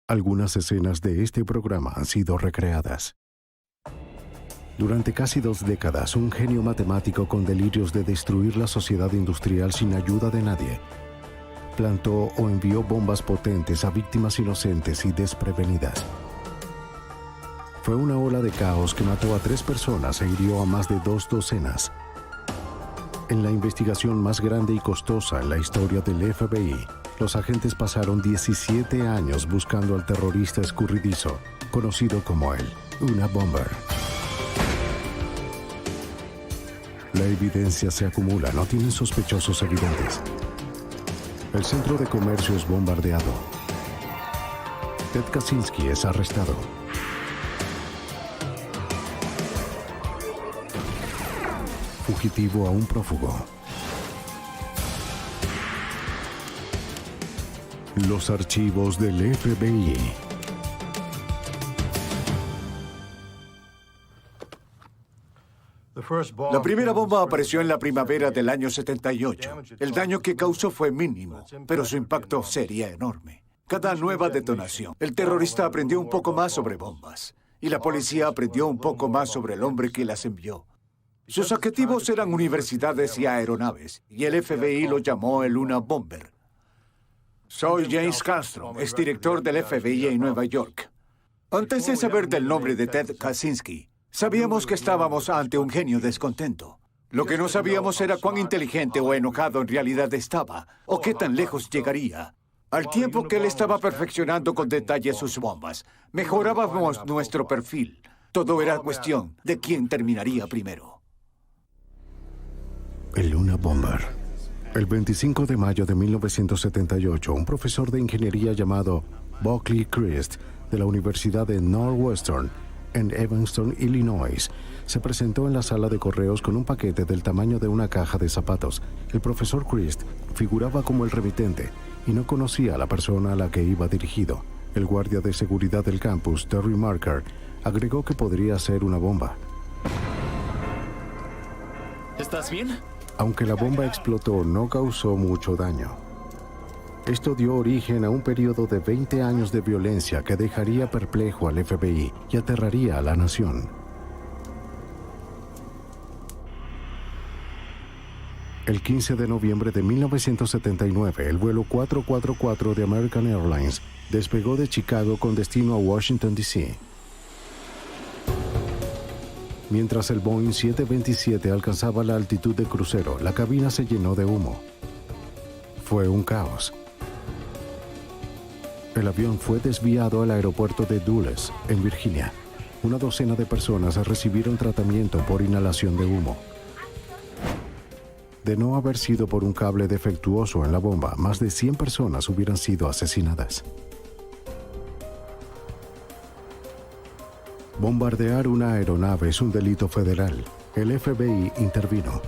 Algunas escenas de este programa han sido recreadas. Durante casi 2 décadas, un genio matemático con delirios de destruir la sociedad industrial sin ayuda de nadie, plantó o envió bombas potentes a víctimas inocentes y desprevenidas. Fue una ola de caos que mató a 3 personas e hirió a más de 2 docenas. En la investigación más grande y costosa en la historia del FBI, los agentes pasaron 17 años buscando al terrorista escurridizo, conocido como el Una Bomber. La evidencia se acumula, no tienen sospechosos evidentes. El centro de comercio es bombardeado. Ted Kaczynski es arrestado. Fugitivo a un prófugo. Los archivos del FBI. La primera bomba apareció en la primavera del año 78. El daño que causó fue mínimo, pero su impacto sería enorme. Cada nueva detonación, el terrorista aprendió un poco más sobre bombas, y la policía aprendió un poco más sobre el hombre que las envió. Sus objetivos eran universidades y aeronaves, y el FBI lo llamó el Una Bomber. Soy James Castro, exdirector del FBI en Nueva York. Antes de saber del nombre de Ted Kaczynski, sabíamos que estábamos ante un genio descontento. Lo que no sabíamos era cuán inteligente o enojado en realidad estaba, o qué tan lejos llegaría. Al tiempo que él estaba perfeccionando con detalle sus bombas, mejorábamos nuestro perfil. Todo era cuestión de quién terminaría primero. El Una Bomber. El 25 de mayo de 1978, un profesor de ingeniería llamado Buckley Christ de la Universidad de Northwestern en Evanston, Illinois, se presentó en la sala de correos con un paquete del tamaño de una caja de zapatos. El profesor Christ figuraba como el remitente y no conocía a la persona a la que iba dirigido. El guardia de seguridad del campus, Terry Marker, agregó que podría ser una bomba. ¿Estás bien? Aunque la bomba explotó, no causó mucho daño. Esto dio origen a un periodo de 20 años de violencia que dejaría perplejo al FBI y aterraría a la nación. El 15 de noviembre de 1979, el vuelo 444 de American Airlines despegó de Chicago con destino a Washington, D.C. Mientras el Boeing 727 alcanzaba la altitud de crucero, la cabina se llenó de humo. Fue un caos. El avión fue desviado al aeropuerto de Dulles, en Virginia. Una docena de personas recibieron tratamiento por inhalación de humo. De no haber sido por un cable defectuoso en la bomba, más de 100 personas hubieran sido asesinadas. Bombardear una aeronave es un delito federal. El FBI intervino.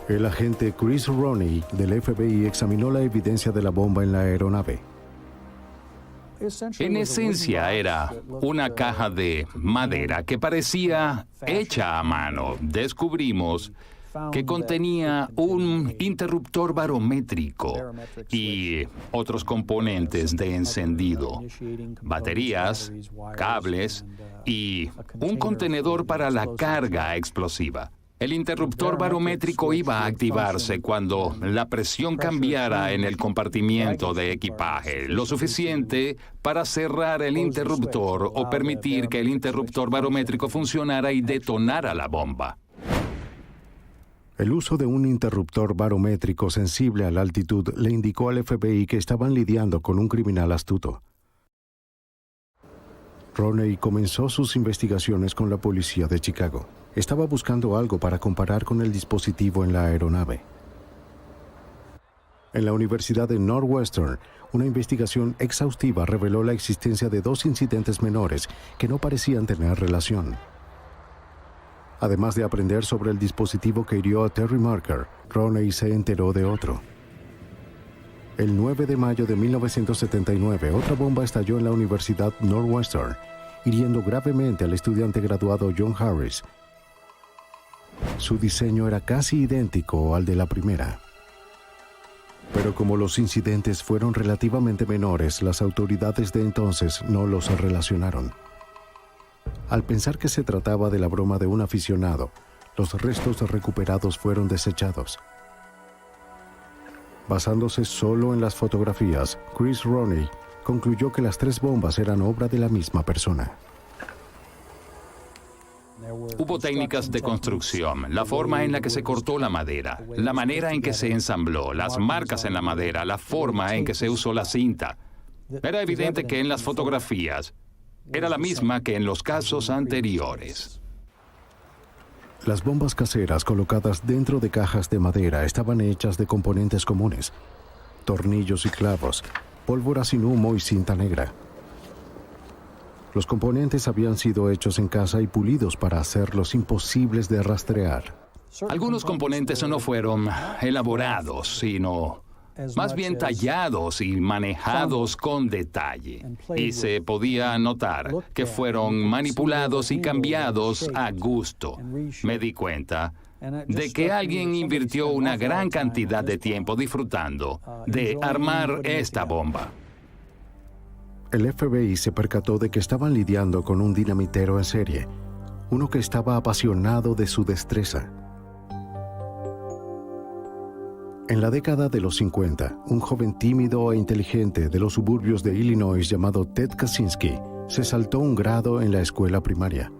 El agente Chris Roney del FBI examinó la evidencia de la bomba en la aeronave. En esencia era una caja de madera que parecía hecha a mano. Descubrimos que contenía un interruptor barométrico y otros componentes de encendido, baterías, cables y un contenedor para la carga explosiva. El interruptor barométrico iba a activarse cuando la presión cambiara en el compartimiento de equipaje, lo suficiente para cerrar el interruptor o permitir que el interruptor barométrico funcionara y detonara la bomba. El uso de un interruptor barométrico sensible a la altitud le indicó al FBI que estaban lidiando con un criminal astuto. Roney comenzó sus investigaciones con la policía de Chicago. Estaba buscando algo para comparar con el dispositivo en la aeronave. En la Universidad de Northwestern, una investigación exhaustiva reveló la existencia de 2 incidentes menores que no parecían tener relación. Además de aprender sobre el dispositivo que hirió a Terry Marker, Roney se enteró de otro. El 9 de mayo de 1979, otra bomba estalló en la Universidad Northwestern, hiriendo gravemente al estudiante graduado John Harris. Su diseño era casi idéntico al de la primera. Pero como los incidentes fueron relativamente menores, las autoridades de entonces no los relacionaron. Al pensar que se trataba de la broma de un aficionado, los restos recuperados fueron desechados. Basándose solo en las fotografías, Chris Roney concluyó que las 3 bombas eran obra de la misma persona. Hubo técnicas de construcción, la forma en la que se cortó la madera, la manera en que se ensambló, las marcas en la madera, la forma en que se usó la cinta. Era evidente que en las fotografías era la misma que en los casos anteriores. Las bombas caseras colocadas dentro de cajas de madera estaban hechas de componentes comunes: tornillos y clavos, pólvora sin humo y cinta negra. Los componentes habían sido hechos en casa y pulidos para hacerlos imposibles de rastrear. Algunos componentes no fueron elaborados, sino más bien tallados y manejados con detalle. Y se podía notar que fueron manipulados y cambiados a gusto. Me di cuenta de que alguien invirtió una gran cantidad de tiempo disfrutando de armar esta bomba. El FBI se percató de que estaban lidiando con un dinamitero en serie, uno que estaba apasionado de su destreza. En la década de los 50, un joven tímido e inteligente de los suburbios de Illinois llamado Ted Kaczynski se saltó un grado en la escuela primaria.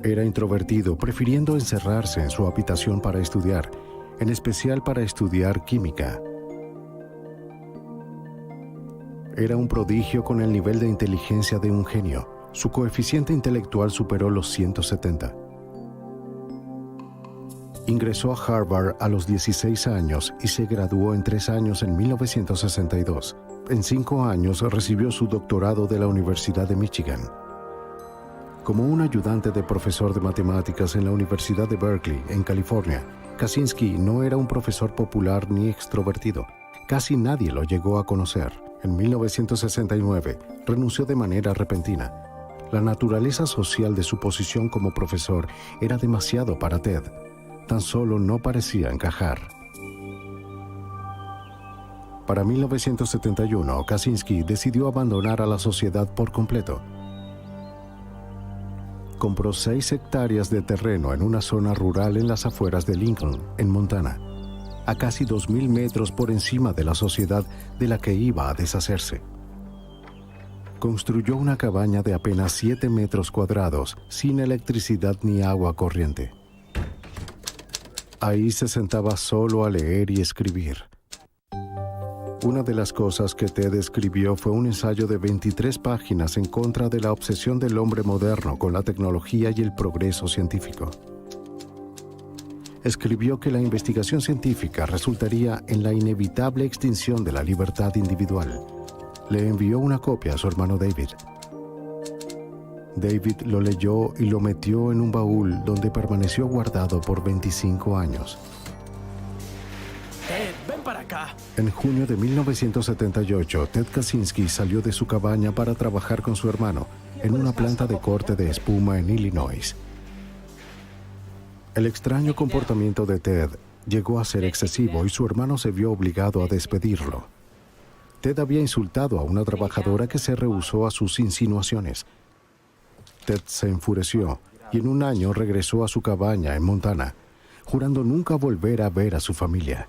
Era introvertido, prefiriendo encerrarse en su habitación para estudiar, en especial para estudiar química. Era un prodigio con el nivel de inteligencia de un genio. Su coeficiente intelectual superó los 170. Ingresó a Harvard a los 16 años y se graduó en 3 años en 1962. En 5 años recibió su doctorado de la Universidad de Michigan. Como un ayudante de profesor de matemáticas en la Universidad de Berkeley, en California, Kaczynski no era un profesor popular ni extrovertido. Casi nadie lo llegó a conocer. En 1969, renunció de manera repentina. La naturaleza social de su posición como profesor era demasiado para Ted. Tan solo no parecía encajar. Para 1971, Kaczynski decidió abandonar a la sociedad por completo. Compró 6 hectáreas de terreno en una zona rural en las afueras de Lincoln, en Montana, a casi 2,000 metros por encima de la sociedad de la que iba a deshacerse. Construyó una cabaña de apenas 7 metros cuadrados, sin electricidad ni agua corriente. Ahí se sentaba solo a leer y escribir. Una de las cosas que Ted escribió fue un ensayo de 23 páginas en contra de la obsesión del hombre moderno con la tecnología y el progreso científico. Escribió que la investigación científica resultaría en la inevitable extinción de la libertad individual. Le envió una copia a su hermano David. David lo leyó y lo metió en un baúl donde permaneció guardado por 25 años. Ted, ven para acá. En junio de 1978, Ted Kaczynski salió de su cabaña para trabajar con su hermano en una planta de corte de espuma en Illinois. El extraño comportamiento de Ted llegó a ser excesivo y su hermano se vio obligado a despedirlo. Ted había insultado a una trabajadora que se rehusó a sus insinuaciones. Ted se enfureció y en un año regresó a su cabaña en Montana, jurando nunca volver a ver a su familia.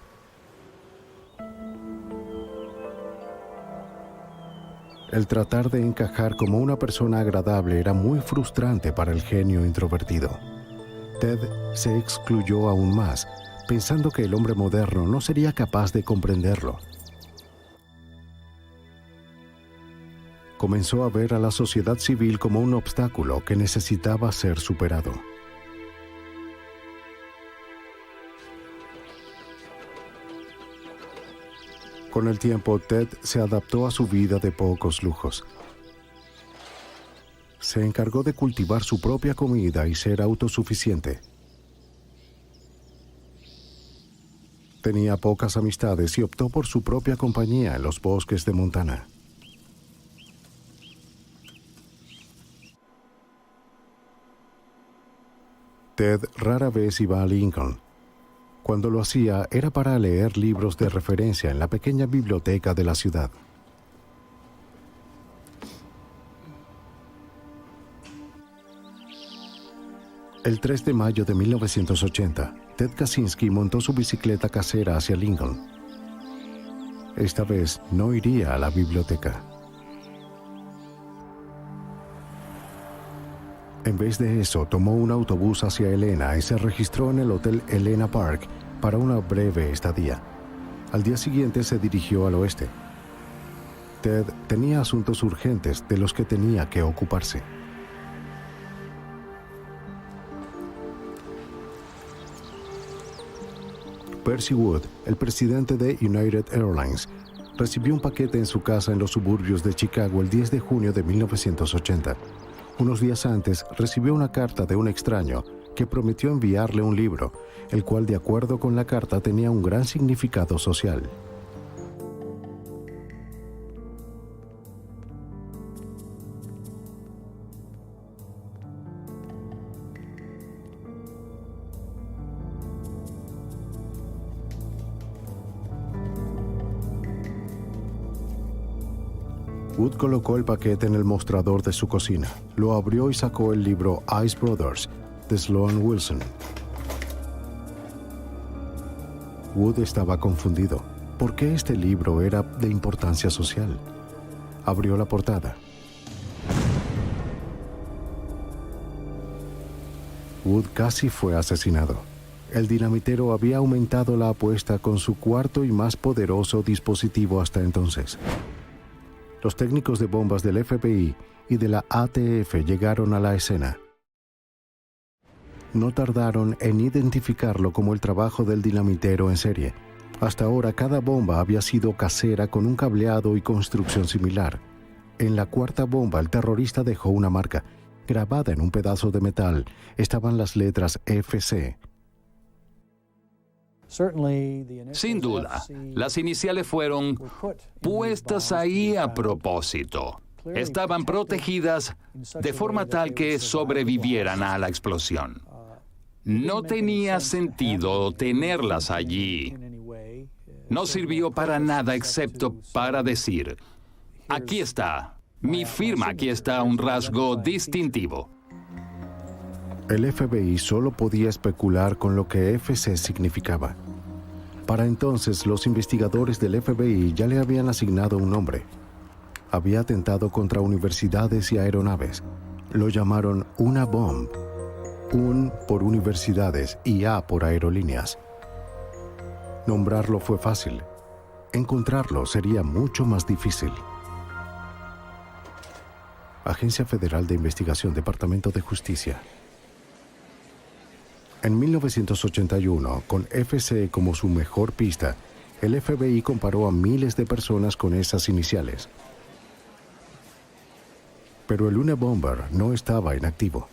El tratar de encajar como una persona agradable era muy frustrante para el genio introvertido. Ted se excluyó aún más, pensando que el hombre moderno no sería capaz de comprenderlo. Comenzó a ver a la sociedad civil como un obstáculo que necesitaba ser superado. Con el tiempo, Ted se adaptó a su vida de pocos lujos. Se encargó de cultivar su propia comida y ser autosuficiente. Tenía pocas amistades y optó por su propia compañía en los bosques de Montana. Ted rara vez iba a Lincoln. Cuando lo hacía, era para leer libros de referencia en la pequeña biblioteca de la ciudad. El 3 de mayo de 1980, Ted Kaczynski montó su bicicleta casera hacia Lincoln. Esta vez no iría a la biblioteca. En vez de eso, tomó un autobús hacia Helena y se registró en el Hotel Helena Park para una breve estadía. Al día siguiente se dirigió al oeste. Ted tenía asuntos urgentes de los que tenía que ocuparse. Percy Wood, el presidente de United Airlines, recibió un paquete en su casa en los suburbios de Chicago el 10 de junio de 1980. Unos días antes, recibió una carta de un extraño que prometió enviarle un libro, el cual, de acuerdo con la carta, tenía un gran significado social. Wood colocó el paquete en el mostrador de su cocina, lo abrió y sacó el libro Ice Brothers, de Sloan Wilson. Wood estaba confundido. ¿Por qué este libro era de importancia social? Abrió la portada. Wood casi fue asesinado. El dinamitero había aumentado la apuesta con su cuarto y más poderoso dispositivo hasta entonces. Los técnicos de bombas del FBI y de la ATF llegaron a la escena. No tardaron en identificarlo como el trabajo del dinamitero en serie. Hasta ahora, cada bomba había sido casera con un cableado y construcción similar. En la cuarta bomba, el terrorista dejó una marca. Grabada en un pedazo de metal estaban las letras FC. Sin duda, las iniciales fueron puestas ahí a propósito. Estaban protegidas de forma tal que sobrevivieran a la explosión. No tenía sentido tenerlas allí. No sirvió para nada excepto para decir, aquí está, mi firma, aquí está un rasgo distintivo. El FBI solo podía especular con lo que FC significaba. Para entonces, los investigadores del FBI ya le habían asignado un nombre. Había atentado contra universidades y aeronaves. Lo llamaron una bomb. Un por universidades y A por aerolíneas. Nombrarlo fue fácil. Encontrarlo sería mucho más difícil. Agencia Federal de Investigación, Departamento de Justicia. En 1981, con FC como su mejor pista, el FBI comparó a miles de personas con esas iniciales. Pero el Unabomber no estaba inactivo.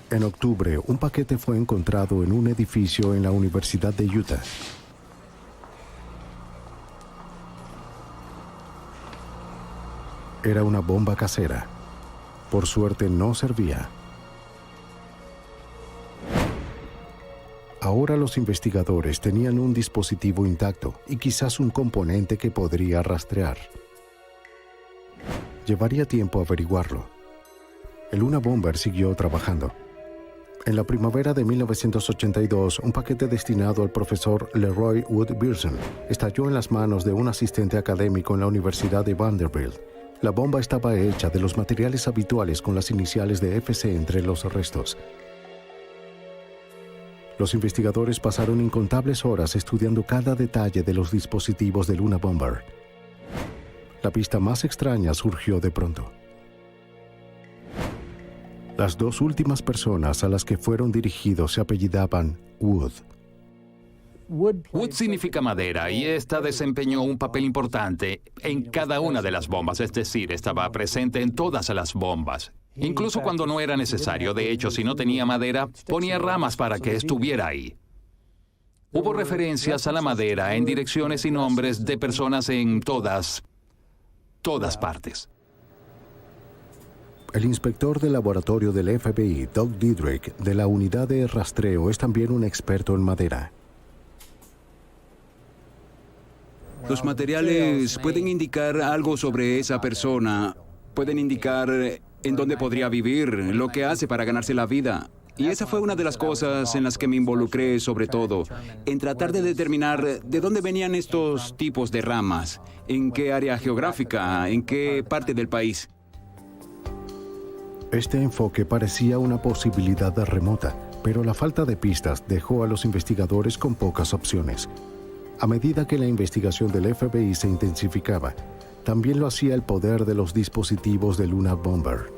En octubre, un paquete fue encontrado en un edificio en la Universidad de Utah. Era una bomba casera. Por suerte no servía. Ahora los investigadores tenían un dispositivo intacto y quizás un componente que podría rastrear. Llevaría tiempo averiguarlo. El Unabomber siguió trabajando. En la primavera de 1982, un paquete destinado al profesor Leroy Wood Pearson estalló en las manos de un asistente académico en la Universidad de Vanderbilt. La bomba estaba hecha de los materiales habituales con las iniciales de FC entre los restos. Los investigadores pasaron incontables horas estudiando cada detalle de los dispositivos del Unabomber. La pista más extraña surgió de pronto. Las dos últimas personas a las que fueron dirigidos se apellidaban Wood. Wood significa madera y esta desempeñó un papel importante en cada una de las bombas, es decir, estaba presente en todas las bombas. Incluso cuando no era necesario. De hecho, si no tenía madera, ponía ramas para que estuviera ahí. Hubo referencias a la madera en direcciones y nombres de personas en todas partes. El inspector del laboratorio del FBI, Doug Diedrich, de la unidad de rastreo, es también un experto en madera. Los materiales pueden indicar algo sobre esa persona, pueden indicar en dónde podría vivir, lo que hace para ganarse la vida. Y esa fue una de las cosas en las que me involucré, sobre todo, en tratar de determinar de dónde venían estos tipos de ramas, en qué área geográfica, en qué parte del país. Este enfoque parecía una posibilidad remota, pero la falta de pistas dejó a los investigadores con pocas opciones. A medida que la investigación del FBI se intensificaba, también lo hacía el poder de los dispositivos de Luna Bomber.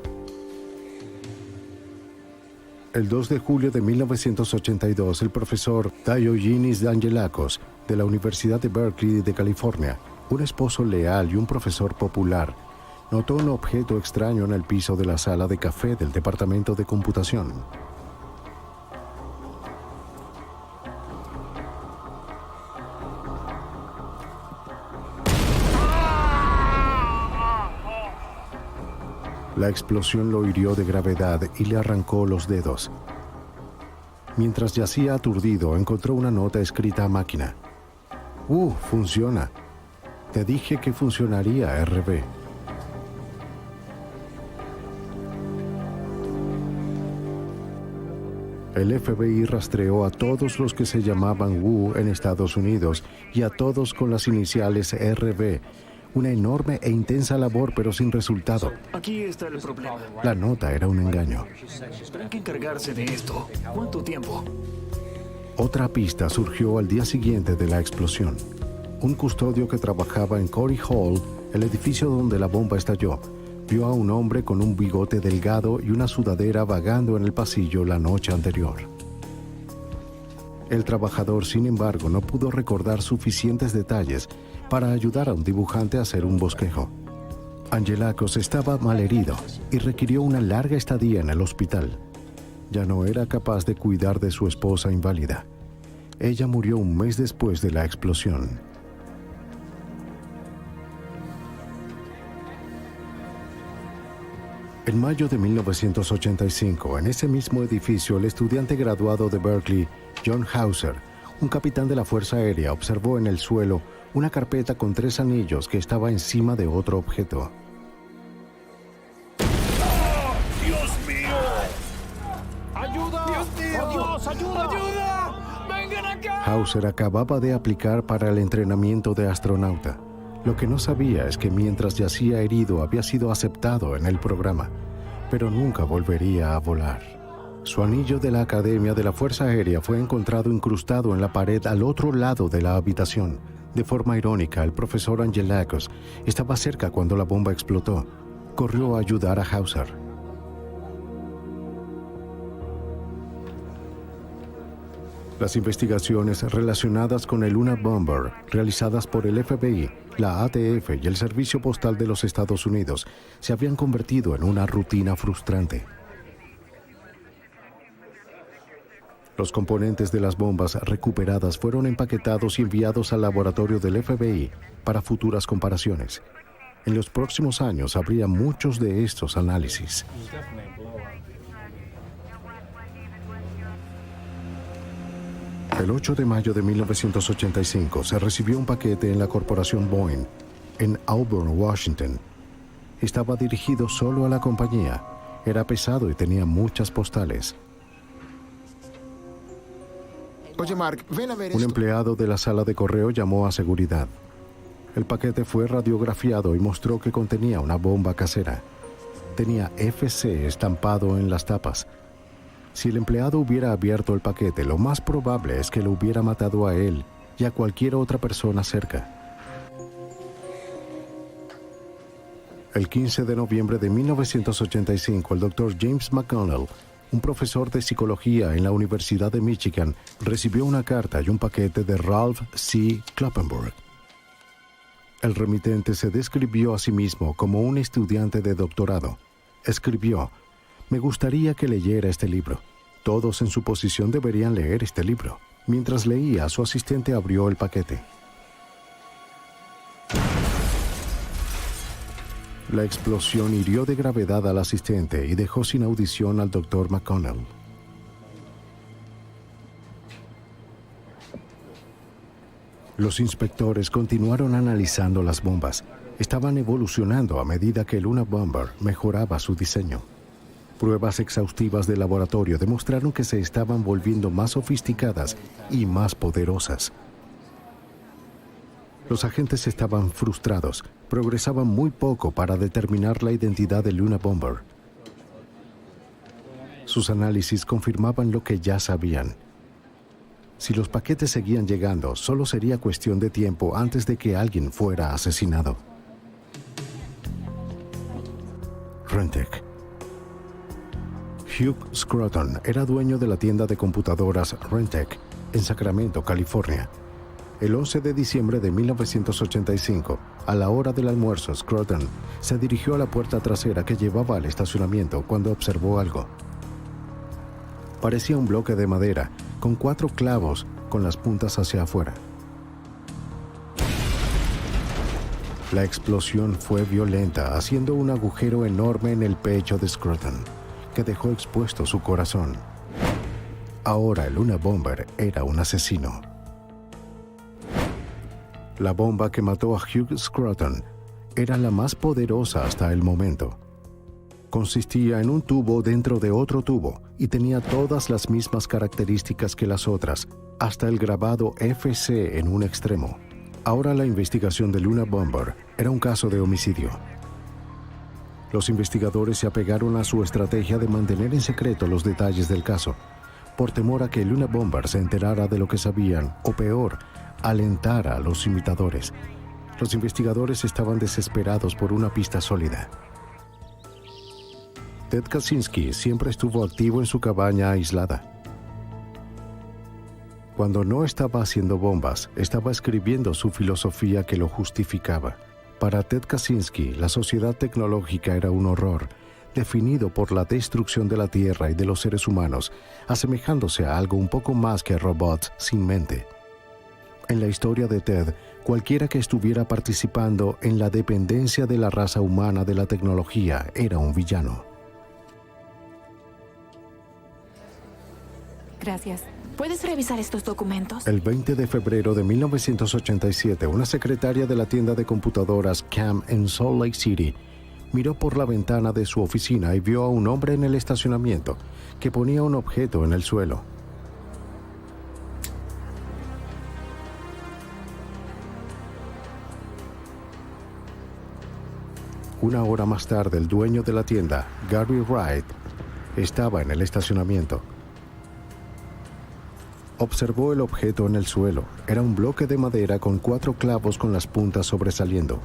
El 2 de julio de 1982, el profesor Diogenis Angelakos, de la Universidad de Berkeley de California, un esposo leal y un profesor popular, notó un objeto extraño en el piso de la sala de café del departamento de computación. La explosión lo hirió de gravedad y le arrancó los dedos. Mientras yacía aturdido, encontró una nota escrita a máquina. Funciona. Te dije que funcionaría, RB. El FBI rastreó a todos los que se llamaban Wu en Estados Unidos y a todos con las iniciales RB. Una enorme e intensa labor, pero sin resultado. Aquí está el problema. La nota era un engaño. Pero hay que encargarse de esto. ¿Cuánto tiempo? Otra pista surgió al día siguiente de la explosión. Un custodio que trabajaba en Corey Hall, el edificio donde la bomba estalló, vio a un hombre con un bigote delgado y una sudadera vagando en el pasillo la noche anterior. El trabajador, sin embargo, no pudo recordar suficientes detalles para ayudar a un dibujante a hacer un bosquejo. Angelakos estaba malherido y requirió una larga estadía en el hospital. Ya no era capaz de cuidar de su esposa inválida. Ella murió un mes después de la explosión. En mayo de 1985, en ese mismo edificio, el estudiante graduado de Berkeley, John Hauser, un capitán de la Fuerza Aérea, observó en el suelo una carpeta con 3 anillos que estaba encima de otro objeto. ¡Dios mío! ¡Ayuda! ¡Dios mío! ¡Oh, Dios, ayuda! ¡Ayuda! ¡Vengan acá! Hauser acababa de aplicar para el entrenamiento de astronauta. Lo que no sabía es que mientras yacía herido había sido aceptado en el programa, pero nunca volvería a volar. Su anillo de la Academia de la Fuerza Aérea fue encontrado incrustado en la pared al otro lado de la habitación. De forma irónica, el profesor Angelakos estaba cerca cuando la bomba explotó. Corrió a ayudar a Hauser. Las investigaciones relacionadas con el Luna Bomber, realizadas por el FBI, la ATF y el Servicio Postal de los Estados Unidos, se habían convertido en una rutina frustrante. Los componentes de las bombas recuperadas fueron empaquetados y enviados al laboratorio del FBI para futuras comparaciones. En los próximos años habría muchos de estos análisis. El 8 de mayo de 1985 se recibió un paquete en la corporación Boeing, en Auburn, Washington. Estaba dirigido solo a la compañía. Era pesado y tenía muchas postales. Oye, Mark, ven a ver Un esto. empleado de la sala de correo llamó a seguridad. El paquete fue radiografiado y mostró que contenía una bomba casera. Tenía FC estampado en las tapas. Si el empleado hubiera abierto el paquete, lo más probable es que lo hubiera matado a él y a cualquier otra persona cerca. El 15 de noviembre de 1985, el Dr. James McConnell, un profesor de psicología en la Universidad de Michigan, recibió una carta y un paquete de Ralph C. Kloppenburg. El remitente se describió a sí mismo como un estudiante de doctorado. Escribió: «Me gustaría que leyera este libro. Todos en su posición deberían leer este libro». Mientras leía, su asistente abrió el paquete. La explosión hirió de gravedad al asistente y dejó sin audición al Dr. McConnell. Los inspectores continuaron analizando las bombas. Estaban evolucionando a medida que el Unabomber mejoraba su diseño. Pruebas exhaustivas de laboratorio demostraron que se estaban volviendo más sofisticadas y más poderosas. Los agentes estaban frustrados. Progresaban muy poco para determinar la identidad del Unabomber. Sus análisis confirmaban lo que ya sabían. Si los paquetes seguían llegando, solo sería cuestión de tiempo antes de que alguien fuera asesinado. Rentec. Hugh Scruton era dueño de la tienda de computadoras Rentec en Sacramento, California. El 11 de diciembre de 1985, a la hora del almuerzo, Scruton se dirigió a la puerta trasera que llevaba al estacionamiento cuando observó algo. Parecía un bloque de madera con 4 clavos con las puntas hacia afuera. La explosión fue violenta, haciendo un agujero enorme en el pecho de Scruton, que dejó expuesto su corazón. Ahora el Unabomber era un asesino. La bomba que mató a Hugh Scruton era la más poderosa hasta el momento. Consistía en un tubo dentro de otro tubo y tenía todas las mismas características que las otras, hasta el grabado FC en un extremo. Ahora la investigación del Unabomber era un caso de homicidio. Los investigadores se apegaron a su estrategia de mantener en secreto los detalles del caso, por temor a que el Unabomber se enterara de lo que sabían, o peor, alentara a los imitadores. Los investigadores estaban desesperados por una pista sólida. Ted Kaczynski siempre estuvo activo en su cabaña aislada. Cuando no estaba haciendo bombas, estaba escribiendo su filosofía que lo justificaba. Para Ted Kaczynski, la sociedad tecnológica era un horror, definido por la destrucción de la Tierra y de los seres humanos, asemejándose a algo un poco más que robots sin mente. En la historia de Ted, cualquiera que estuviera participando en la dependencia de la raza humana de la tecnología era un villano. Gracias. ¿Puedes revisar estos documentos? El 20 de febrero de 1987, una secretaria de la tienda de computadoras CAM en Salt Lake City miró por la ventana de su oficina y vio a un hombre en el estacionamiento que ponía un objeto en el suelo. Una hora más tarde, el dueño de la tienda, Gary Wright, estaba en el estacionamiento. Observó el objeto en el suelo. Era un bloque de madera con 4 clavos con las puntas sobresaliendo.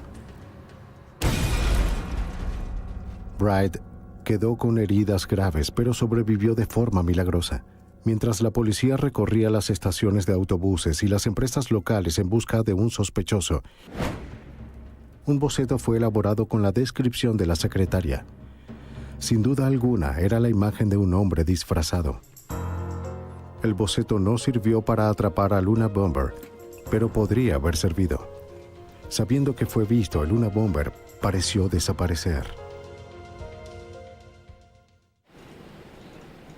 Wright quedó con heridas graves, pero sobrevivió de forma milagrosa. Mientras la policía recorría las estaciones de autobuses y las empresas locales en busca de un sospechoso, un boceto fue elaborado con la descripción de la secretaria. Sin duda alguna, era la imagen de un hombre disfrazado. El boceto no sirvió para atrapar al Unabomber, pero podría haber servido. Sabiendo que fue visto, el Unabomber pareció desaparecer.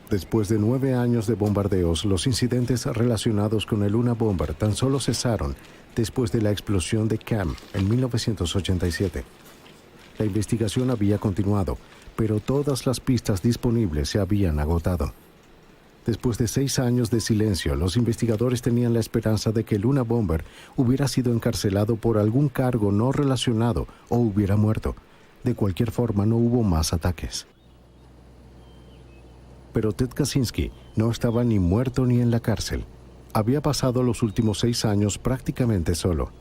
Después de 9 años de bombardeos, los incidentes relacionados con el Unabomber tan solo cesaron después de la explosión de Cam en 1987. La investigación había continuado, pero todas las pistas disponibles se habían agotado. Después de 6 años de silencio, los investigadores tenían la esperanza de que el Unabomber hubiera sido encarcelado por algún cargo no relacionado o hubiera muerto. De cualquier forma, no hubo más ataques. Pero Ted Kaczynski no estaba ni muerto ni en la cárcel. Había pasado los últimos 6 años prácticamente solo.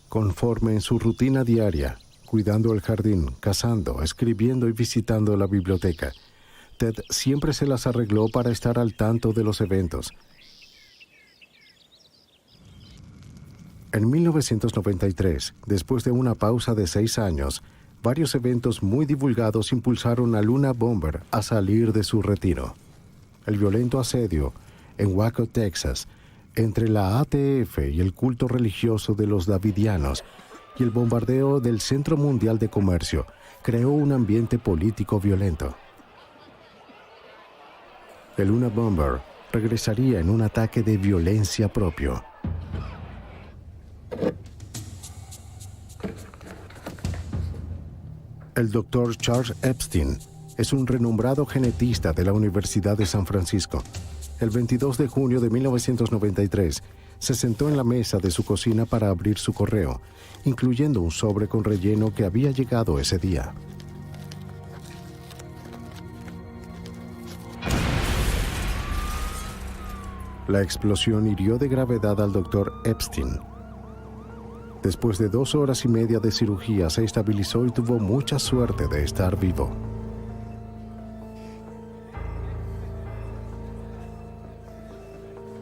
Conforme en su rutina diaria, cuidando el jardín, cazando, escribiendo y visitando la biblioteca, Ted siempre se las arregló para estar al tanto de los eventos. En 1993, después de una pausa de 6 años, varios eventos muy divulgados impulsaron al Unabomber a salir de su retiro. El violento asedio en Waco, Texas, entre la ATF y el culto religioso de los Davidianos, y el bombardeo del Centro Mundial de Comercio creó un ambiente político violento. El Unabomber regresaría en un ataque de violencia propio. El Dr. Charles Epstein es un renombrado genetista de la Universidad de San Francisco. El 22 de junio de 1993, se sentó en la mesa de su cocina para abrir su correo, incluyendo un sobre con relleno que había llegado ese día. La explosión hirió de gravedad al Dr. Epstein. Después de 2 horas y media de cirugía, se estabilizó y tuvo mucha suerte de estar vivo.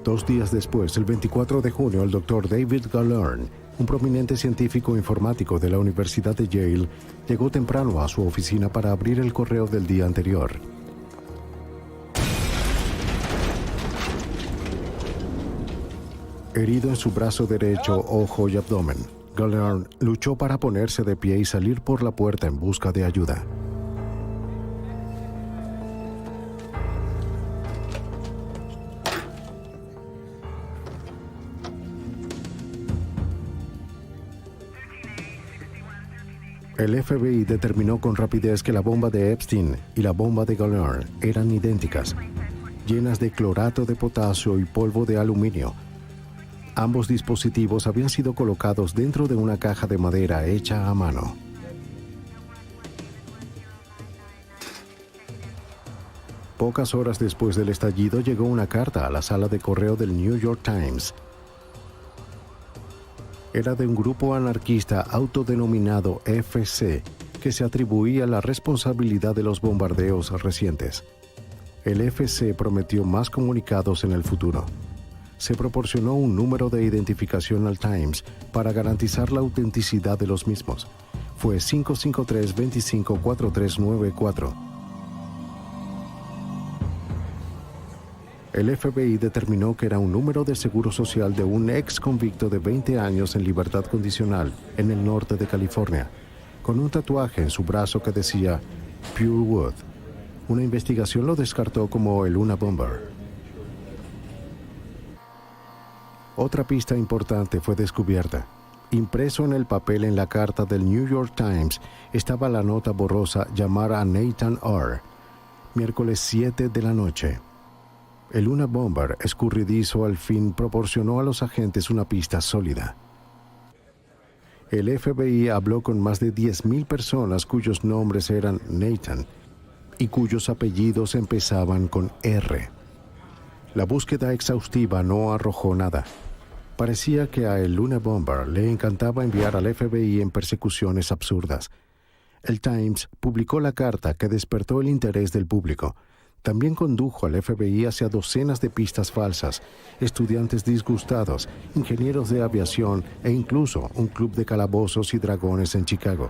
Dos días después, el 24 de junio, el Dr. David Galern, un prominente científico informático de la Universidad de Yale, llegó temprano a su oficina para abrir el correo del día anterior. Herido en su brazo derecho, ojo y abdomen, Galern luchó para ponerse de pie y salir por la puerta en busca de ayuda. El FBI determinó con rapidez que la bomba de Epstein y la bomba de Galern eran idénticas, llenas de clorato de potasio y polvo de aluminio. Ambos dispositivos habían sido colocados dentro de una caja de madera hecha a mano. Pocas horas después del estallido llegó una carta a la sala de correo del New York Times. Era de un grupo anarquista autodenominado FC, que se atribuía la responsabilidad de los bombardeos recientes. El FC prometió más comunicados en el futuro. Se proporcionó un número de identificación al Times para garantizar la autenticidad de los mismos. Fue 553-254394. El FBI determinó que era un número de seguro social de un ex convicto de 20 años en libertad condicional en el norte de California, con un tatuaje en su brazo que decía Pure Wood. Una investigación lo descartó como el Unabomber. Otra pista importante fue descubierta. Impreso en el papel en la carta del New York Times estaba la nota borrosa llamar a Nathan R. Miércoles 7 de la noche. El Unabomber escurridizo al fin proporcionó a los agentes una pista sólida. El FBI habló con más de 10,000 personas cuyos nombres eran Nathan y cuyos apellidos empezaban con R. La búsqueda exhaustiva no arrojó nada. Parecía que a el Unabomber le encantaba enviar al FBI en persecuciones absurdas. El Times publicó la carta que despertó el interés del público. También condujo al FBI hacia docenas de pistas falsas, estudiantes disgustados, ingenieros de aviación e incluso un club de calabozos y dragones en Chicago.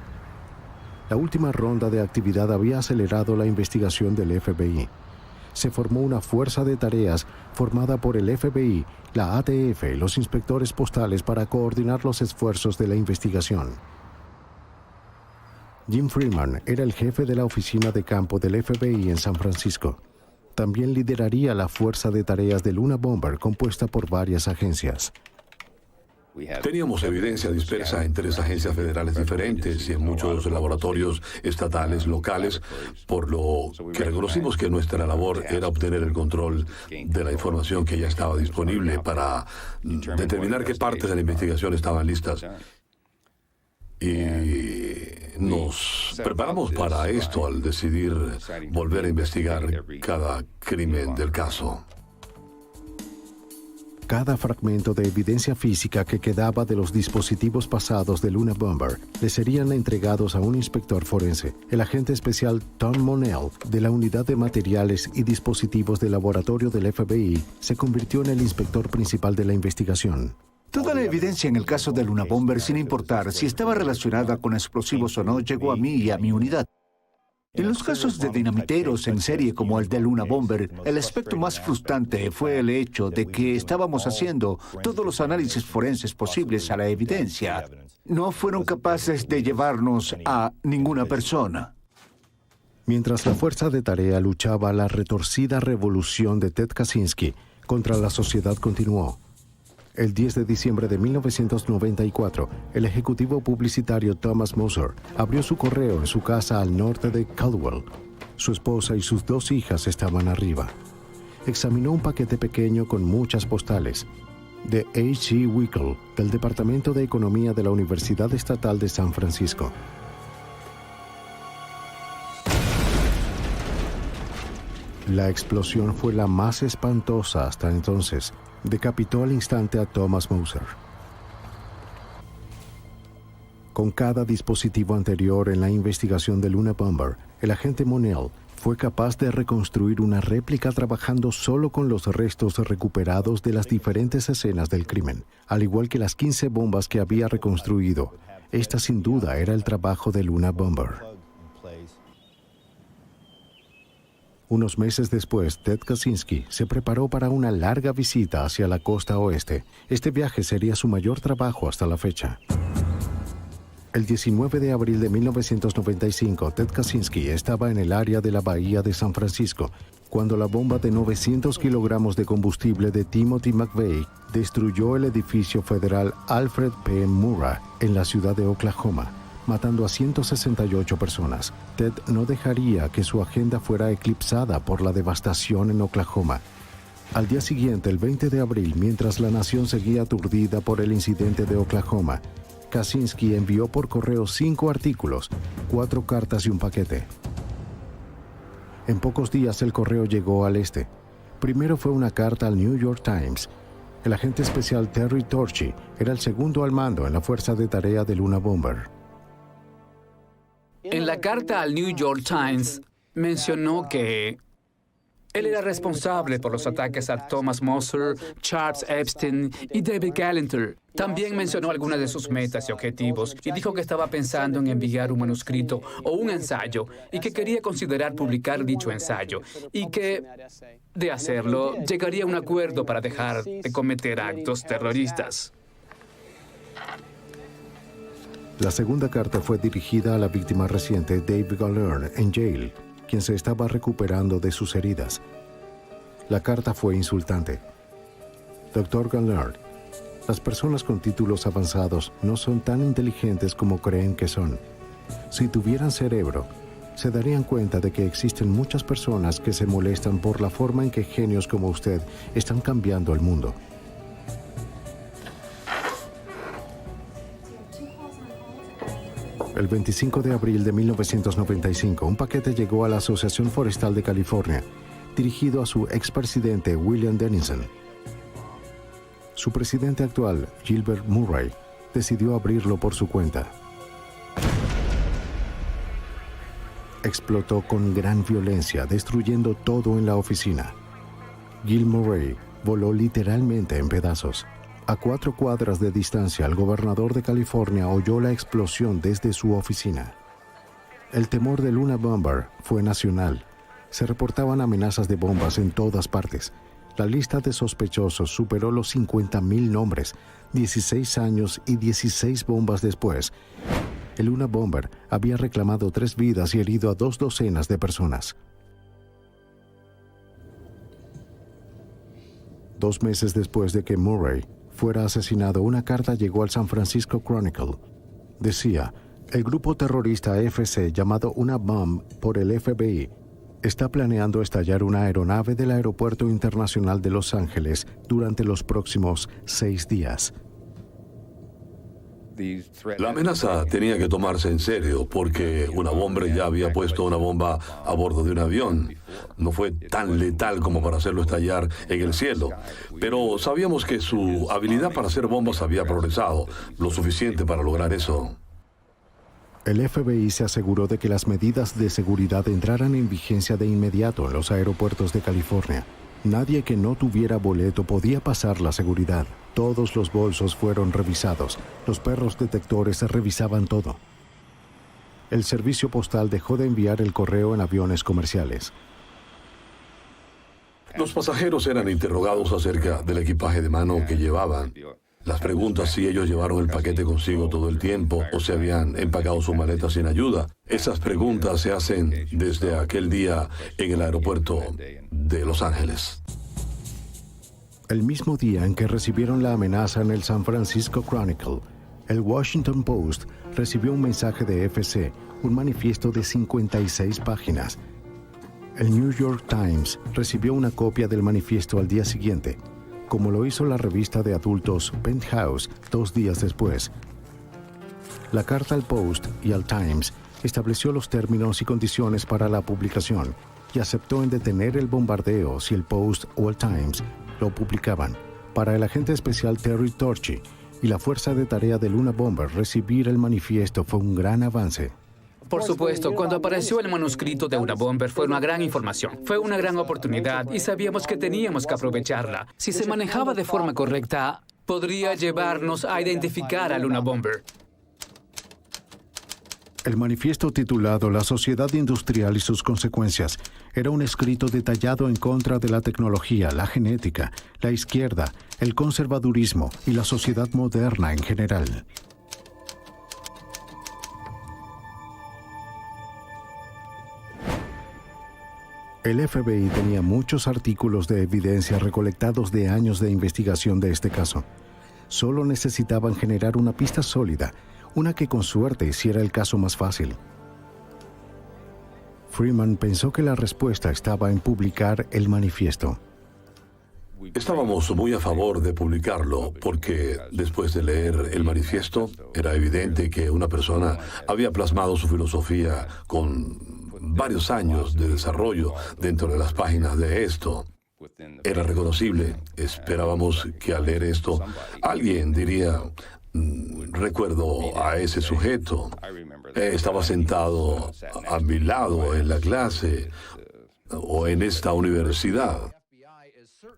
La última ronda de actividad había acelerado la investigación del FBI. Se formó una fuerza de tareas formada por el FBI, la ATF y los inspectores postales para coordinar los esfuerzos de la investigación. Jim Freeman era el jefe de la oficina de campo del FBI en San Francisco. También lideraría la fuerza de tareas del Unabomber compuesta por varias agencias. Teníamos evidencia dispersa en 3 agencias federales diferentes y en muchos laboratorios estatales locales, por lo que reconocimos que nuestra labor era obtener el control de la información que ya estaba disponible para determinar qué partes de la investigación estaban listas. Y nos preparamos para esto al decidir volver a investigar cada crimen del caso. Cada fragmento de evidencia física que quedaba de los dispositivos pasados del Unabomber le serían entregados a un inspector forense, el agente especial Tom Monell de la Unidad de Materiales y Dispositivos de Laboratorio del FBI se convirtió en el inspector principal de la investigación. Toda la evidencia en el caso del Unabomber, sin importar si estaba relacionada con explosivos o no, llegó a mí y a mi unidad. En los casos de dinamiteros en serie como el de Luna Bomber, el aspecto más frustrante fue el hecho de que estábamos haciendo todos los análisis forenses posibles a la evidencia. No fueron capaces de llevarnos a ninguna persona. Mientras la fuerza de tarea luchaba la retorcida revolución de Ted Kaczynski contra la sociedad continuó. El 10 de diciembre de 1994, el ejecutivo publicitario Thomas Moser abrió su correo en su casa al norte de Caldwell. Su esposa y sus 2 hijas estaban arriba. Examinó un paquete pequeño con muchas postales de H.G. Wickle, del Departamento de Economía de la Universidad Estatal de San Francisco. La explosión fue la más espantosa hasta entonces. Decapitó al instante a Thomas Moser. Con cada dispositivo anterior en la investigación de Luna Bomber, el agente Monell fue capaz de reconstruir una réplica trabajando solo con los restos recuperados de las diferentes escenas del crimen, al igual que las 15 bombas que había reconstruido. Esta sin duda era el trabajo de Luna Bomber. Unos meses después, Ted Kaczynski se preparó para una larga visita hacia la costa oeste. Este viaje sería su mayor trabajo hasta la fecha. El 19 de abril de 1995, Ted Kaczynski estaba en el área de la bahía de San Francisco cuando la bomba de 900 kilogramos de combustible de Timothy McVeigh destruyó el edificio federal Alfred P. Murrah en la ciudad de Oklahoma, matando a 168 personas. Ted no dejaría que su agenda fuera eclipsada por la devastación en Oklahoma. Al día siguiente, el 20 de abril, mientras la nación seguía aturdida por el incidente de Oklahoma, Kaczynski envió por correo 5 artículos, 4 cartas y un paquete. En pocos días el correo llegó al este. Primero fue una carta al New York Times. El agente especial Terry Torchy era el segundo al mando en la fuerza de tarea de Luna Bomber. En la carta al New York Times mencionó que él era responsable por los ataques a Thomas Moser, Charles Epstein y David Galanter. También mencionó algunas de sus metas y objetivos y dijo que estaba pensando en enviar un manuscrito o un ensayo y que quería considerar publicar dicho ensayo y que, de hacerlo, llegaría a un acuerdo para dejar de cometer actos terroristas. La segunda carta fue dirigida a la víctima reciente David Gallaert en Yale, quien se estaba recuperando de sus heridas. La carta fue insultante. Dr. Gallaert, las personas con títulos avanzados no son tan inteligentes como creen que son. Si tuvieran cerebro, se darían cuenta de que existen muchas personas que se molestan por la forma en que genios como usted están cambiando el mundo. El 25 de abril de 1995, un paquete llegó a la Asociación Forestal de California, dirigido a su expresidente William Dennison. Su presidente actual, Gilbert Murray, decidió abrirlo por su cuenta. Explotó con gran violencia, destruyendo todo en la oficina. Gil Murray voló literalmente en pedazos. A 4 cuadras de distancia, el gobernador de California oyó la explosión desde su oficina. El temor de Luna Bomber fue nacional. Se reportaban amenazas de bombas en todas partes. La lista de sospechosos superó los 50,000 nombres. 16 años y 16 bombas después, el Luna Bomber había reclamado 3 vidas y herido a 2 docenas de personas. 2 meses después de que Murray fuera asesinado, una carta llegó al San Francisco Chronicle. Decía, el grupo terrorista FC llamado Una Bomb por el FBI está planeando estallar una aeronave del Aeropuerto Internacional de Los Ángeles durante los próximos 6 días. La amenaza tenía que tomarse en serio porque Una Bomber ya había puesto una bomba a bordo de un avión. No fue tan letal como para hacerlo estallar en el cielo, pero sabíamos que su habilidad para hacer bombas había progresado, lo suficiente para lograr eso. El FBI se aseguró de que las medidas de seguridad entraran en vigencia de inmediato en los aeropuertos de California. Nadie que no tuviera boleto podía pasar la seguridad. Todos los bolsos fueron revisados. Los perros detectores revisaban todo. el servicio postal dejó de enviar el correo en aviones comerciales. Los pasajeros eran interrogados acerca del equipaje de mano que llevaban. Las preguntas si ellos llevaron el paquete consigo todo el tiempo o si habían empacado su maleta sin ayuda. Esas preguntas se hacen desde aquel día en el aeropuerto de Los Ángeles. El mismo día en que recibieron la amenaza en el San Francisco Chronicle, el Washington Post recibió un mensaje de FC, un manifiesto de 56 páginas. El New York Times recibió una copia del manifiesto al día siguiente, como lo hizo la revista de adultos Penthouse 2 días después. La carta al Post y al Times estableció los términos y condiciones para la publicación y aceptó en detener el bombardeo si el Post o el Times lo publicaban. Para el agente especial Terry Torchy y la fuerza de tarea del Unabomber, recibir el manifiesto fue un gran avance. Por supuesto, cuando apareció el manuscrito de Unabomber fue una gran información. Fue una gran oportunidad y sabíamos que teníamos que aprovecharla. Si se manejaba de forma correcta, podría llevarnos a identificar al Unabomber. El manifiesto titulado La Sociedad Industrial y sus consecuencias era un escrito detallado en contra de la tecnología, la genética, la izquierda, el conservadurismo y la sociedad moderna en general. El FBI tenía muchos artículos de evidencia recolectados de años de investigación de este caso. Solo necesitaban generar una pista sólida, una que con suerte hiciera el caso más fácil. Freeman pensó que la respuesta estaba en publicar el manifiesto. Estábamos muy a favor de publicarlo porque después de leer el manifiesto era evidente que una persona había plasmado su filosofía con varios años de desarrollo dentro de las páginas de esto. Era reconocible. Esperábamos que al leer esto alguien diría: recuerdo a ese sujeto. Estaba sentado a mi lado en la clase o en esta universidad.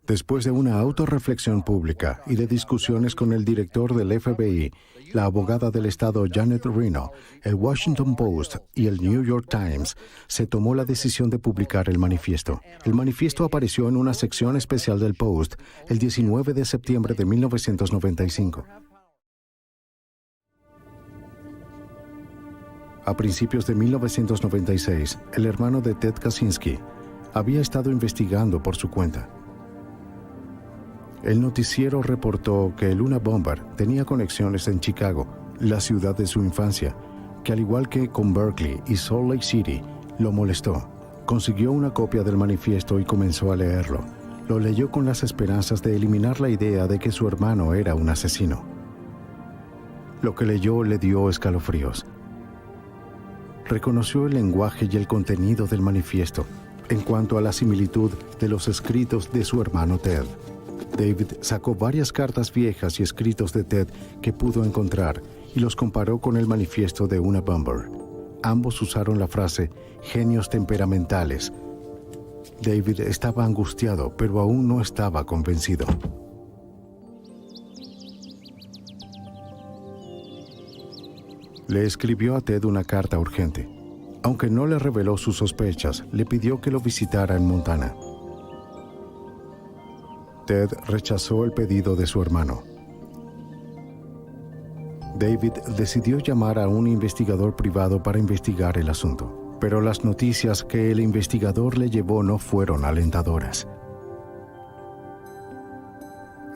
Después de una autorreflexión pública y de discusiones con el director del FBI, la abogada del estado Janet Reno, el Washington Post y el New York Times, se tomó la decisión de publicar el manifiesto. El manifiesto apareció en una sección especial del Post el 19 de septiembre de 1995. A principios de 1996, el hermano de Ted Kaczynski había estado investigando por su cuenta. El noticiero reportó que el Unabomber tenía conexiones en Chicago, la ciudad de su infancia, que al igual que con Berkeley y Salt Lake City, lo molestó. Consiguió una copia del manifiesto y comenzó a leerlo. Lo leyó con las esperanzas de eliminar la idea de que su hermano era un asesino. Lo que leyó le dio escalofríos. Reconoció el lenguaje y el contenido del manifiesto en cuanto a la similitud de los escritos de su hermano Ted. David sacó varias cartas viejas y escritos de Ted que pudo encontrar y los comparó con el manifiesto de Unabomber. Ambos usaron la frase «genios temperamentales». David estaba angustiado, pero aún no estaba convencido. Le escribió a Ted una carta urgente. Aunque no le reveló sus sospechas, le pidió que lo visitara en Montana. Ted rechazó el pedido de su hermano. David decidió llamar a un investigador privado para investigar el asunto, pero las noticias que el investigador le llevó no fueron alentadoras.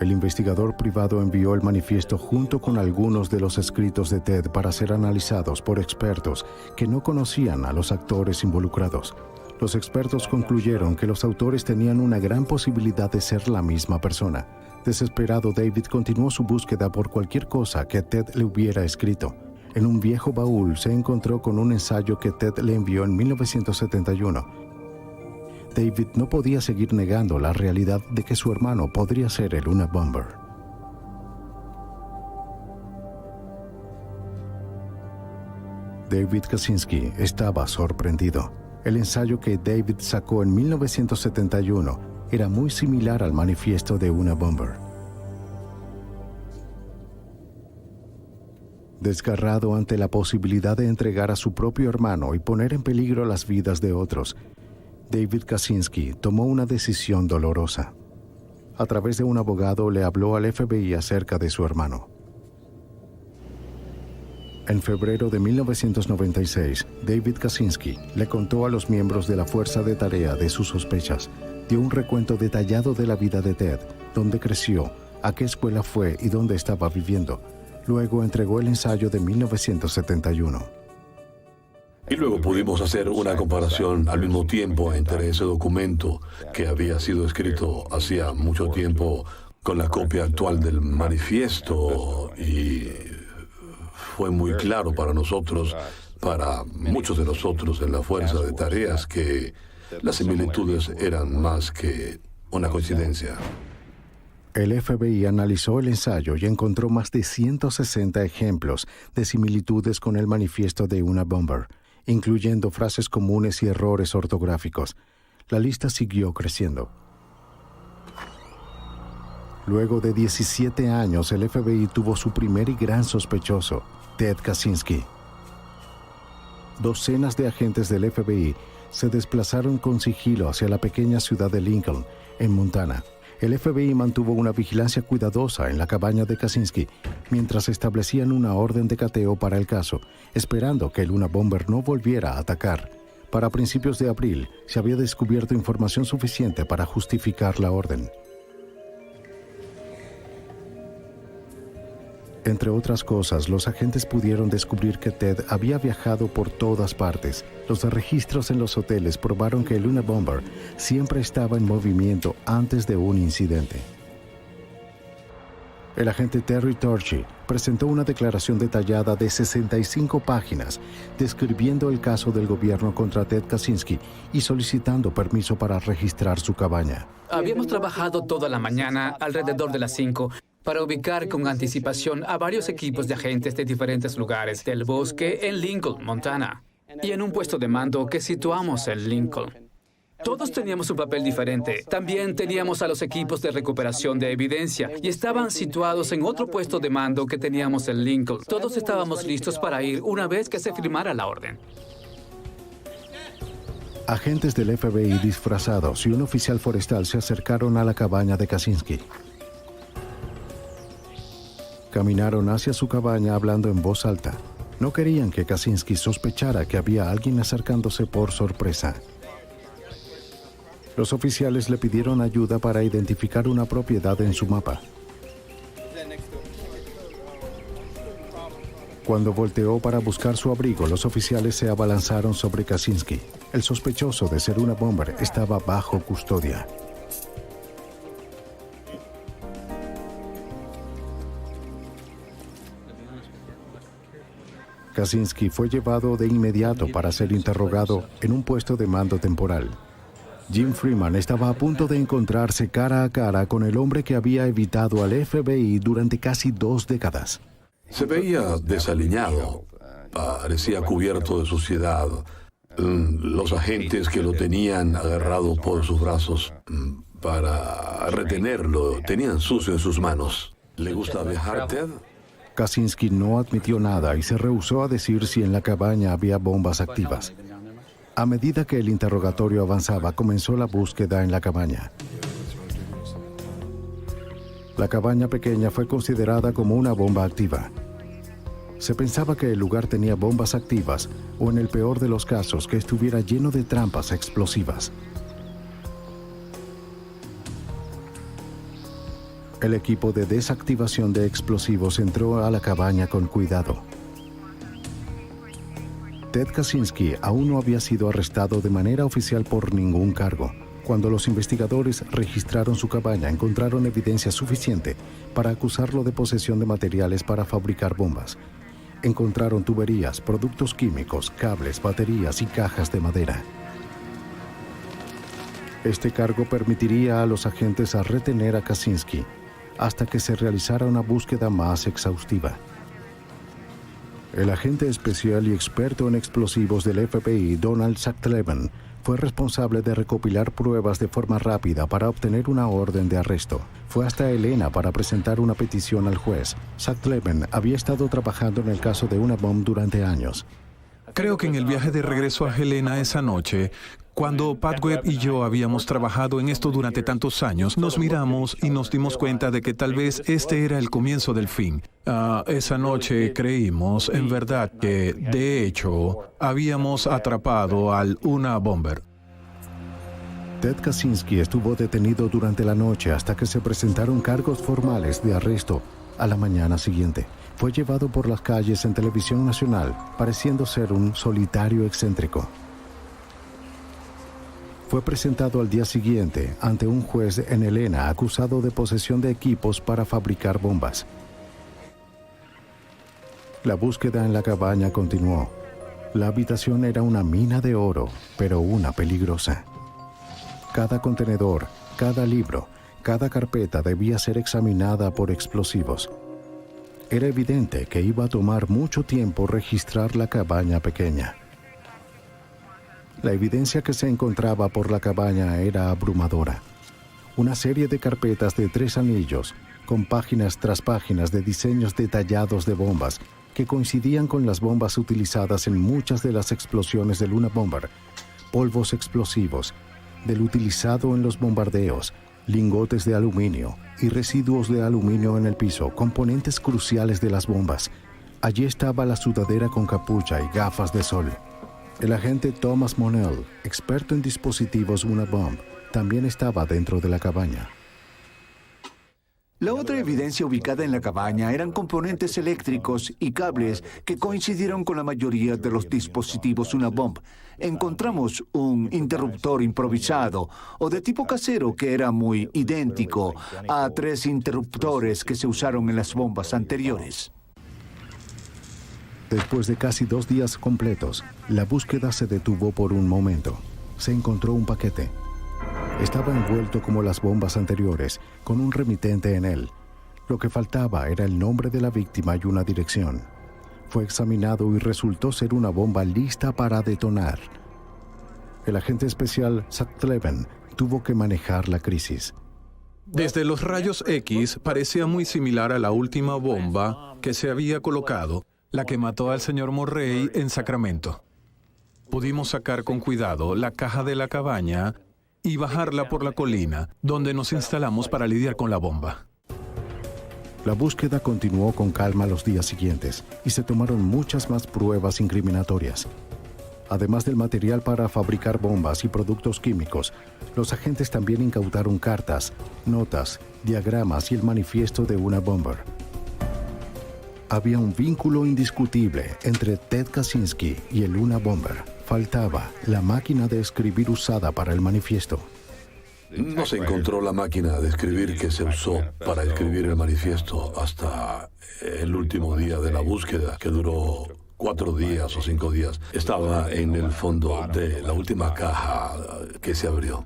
El investigador privado envió el manifiesto junto con algunos de los escritos de Ted para ser analizados por expertos que no conocían a los actores involucrados. Los expertos concluyeron que los autores tenían una gran posibilidad de ser la misma persona. Desesperado, David continuó su búsqueda por cualquier cosa que Ted le hubiera escrito. En un viejo baúl se encontró con un ensayo que Ted le envió en 1971. David no podía seguir negando la realidad de que su hermano podría ser el Unabomber. David Kaczynski estaba sorprendido. El ensayo que David sacó en 1971 era muy similar al manifiesto de Unabomber. Desgarrado ante la posibilidad de entregar a su propio hermano y poner en peligro las vidas de otros, David Kaczynski tomó una decisión dolorosa. A través de un abogado le habló al FBI acerca de su hermano. En febrero de 1996, David Kaczynski le contó a los miembros de la fuerza de tarea de sus sospechas. Dio un recuento detallado de la vida de Ted, dónde creció, a qué escuela fue y dónde estaba viviendo. Luego entregó el ensayo de 1971. Y luego pudimos hacer una comparación al mismo tiempo entre ese documento que había sido escrito hacía mucho tiempo con la copia actual del manifiesto, y fue muy claro para nosotros, para muchos de nosotros en la fuerza de tareas, que las similitudes eran más que una coincidencia. El FBI analizó el ensayo y encontró más de 160 ejemplos de similitudes con el manifiesto de una bomber, incluyendo frases comunes y errores ortográficos. La lista siguió creciendo. Luego de 17 años, el FBI tuvo su primer y gran sospechoso, Ted Kaczynski. Docenas de agentes del FBI se desplazaron con sigilo hacia la pequeña ciudad de Lincoln, en Montana. El FBI mantuvo una vigilancia cuidadosa en la cabaña de Kaczynski mientras establecían una orden de cateo para el caso, esperando que el Unabomber no volviera a atacar. Para principios de abril, se había descubierto información suficiente para justificar la orden. Entre otras cosas, los agentes pudieron descubrir que Ted había viajado por todas partes. Los registros en los hoteles probaron que el Unabomber siempre estaba en movimiento antes de un incidente. El agente Terry Torchy presentó una declaración detallada de 65 páginas describiendo el caso del gobierno contra Ted Kaczynski y solicitando permiso para registrar su cabaña. Habíamos trabajado toda la mañana alrededor de las 5 para ubicar con anticipación a varios equipos de agentes de diferentes lugares del bosque en Lincoln, Montana, y en un puesto de mando que situamos en Lincoln. Todos teníamos un papel diferente. También teníamos a los equipos de recuperación de evidencia y estaban situados en otro puesto de mando que teníamos en Lincoln. Todos estábamos listos para ir una vez que se firmara la orden. Agentes del FBI disfrazados y un oficial forestal se acercaron a la cabaña de Kaczynski. Caminaron hacia su cabaña hablando en voz alta. No querían que Kaczynski sospechara que había alguien acercándose por sorpresa. Los oficiales le pidieron ayuda para identificar una propiedad en su mapa. Cuando volteó para buscar su abrigo, los oficiales se abalanzaron sobre Kaczynski. El sospechoso de ser una bomber estaba bajo custodia. Kaczynski fue llevado de inmediato para ser interrogado en un puesto de mando temporal. Jim Freeman estaba a punto de encontrarse cara a cara con el hombre que había evitado al FBI durante casi 2 décadas. Se veía desaliñado, parecía cubierto de suciedad. Los agentes que lo tenían agarrado por sus brazos para retenerlo tenían sucio en sus manos. ¿Le gusta viajar, Ted? Kaczynski no admitió nada y se rehusó a decir si en la cabaña había bombas activas. A medida que el interrogatorio avanzaba, comenzó la búsqueda en la cabaña. La cabaña pequeña fue considerada como una bomba activa. Se pensaba que el lugar tenía bombas activas o, en el peor de los casos, que estuviera lleno de trampas explosivas. El equipo de desactivación de explosivos entró a la cabaña con cuidado. Ted Kaczynski aún no había sido arrestado de manera oficial por ningún cargo. Cuando los investigadores registraron su cabaña, encontraron evidencia suficiente para acusarlo de posesión de materiales para fabricar bombas. Encontraron tuberías, productos químicos, cables, baterías y cajas de madera. Este cargo permitiría a los agentes a retener a Kaczynski hasta que se realizara una búsqueda más exhaustiva. El agente especial y experto en explosivos del FBI, Donald Sachtleben, Fue responsable de recopilar pruebas de forma rápida para obtener una orden de arresto. Fue hasta Helena para presentar una petición al juez. Sutcliffe había estado trabajando en el caso de Unabomber durante años. Creo que en el viaje de regreso a Helena esa noche, cuando Pat Webb y yo habíamos trabajado en esto durante tantos años, nos miramos y nos dimos cuenta de que tal vez este era el comienzo del fin. Esa noche creímos, en verdad, que, de hecho, habíamos atrapado al Unabomber. Ted Kaczynski estuvo detenido durante la noche hasta que se presentaron cargos formales de arresto a la mañana siguiente. Fue llevado por las calles en televisión nacional, pareciendo ser un solitario excéntrico. Fue presentado al día siguiente ante un juez en Helena acusado de posesión de equipos para fabricar bombas. La búsqueda en la cabaña continuó. La habitación era una mina de oro, pero una peligrosa. Cada contenedor, cada libro, cada carpeta debía ser examinada por explosivos. Era evidente que iba a tomar mucho tiempo registrar la cabaña pequeña. La evidencia que se encontraba por la cabaña era abrumadora. Una serie de carpetas de 3 anillos, con páginas tras páginas de diseños detallados de bombas, que coincidían con las bombas utilizadas en muchas de las explosiones del Unabomber, polvos explosivos, del utilizado en los bombardeos, lingotes de aluminio y residuos de aluminio en el piso, componentes cruciales de las bombas. Allí estaba la sudadera con capucha y gafas de sol. El agente Thomas Monell, experto en dispositivos Unabomber, también estaba dentro de la cabaña. La otra evidencia ubicada en la cabaña eran componentes eléctricos y cables que coincidieron con la mayoría de los dispositivos Unabomber. Encontramos un interruptor improvisado o de tipo casero que era muy idéntico a 3 interruptores que se usaron en las bombas anteriores. Después de casi 2 días completos, la búsqueda se detuvo por un momento. Se encontró un paquete. Estaba envuelto como las bombas anteriores, con un remitente en él. Lo que faltaba era el nombre de la víctima y una dirección. Fue examinado y resultó ser una bomba lista para detonar. El agente especial Sutcliffe tuvo que manejar la crisis. Desde los rayos X parecía muy similar a la última bomba que se había colocado, la que mató al señor Murray en Sacramento. Pudimos sacar con cuidado la caja de la cabaña y bajarla por la colina, donde nos instalamos para lidiar con la bomba. La búsqueda continuó con calma los días siguientes y se tomaron muchas más pruebas incriminatorias. Además del material para fabricar bombas y productos químicos, los agentes también incautaron cartas, notas, diagramas y el manifiesto de Unabomber. Había un vínculo indiscutible entre Ted Kaczynski y el Unabomber. Faltaba la máquina de escribir usada para el manifiesto. No se encontró la máquina de escribir que se usó para escribir el manifiesto hasta el último día de la búsqueda, que duró 4 días o 5 días. Estaba en el fondo de la última caja que se abrió.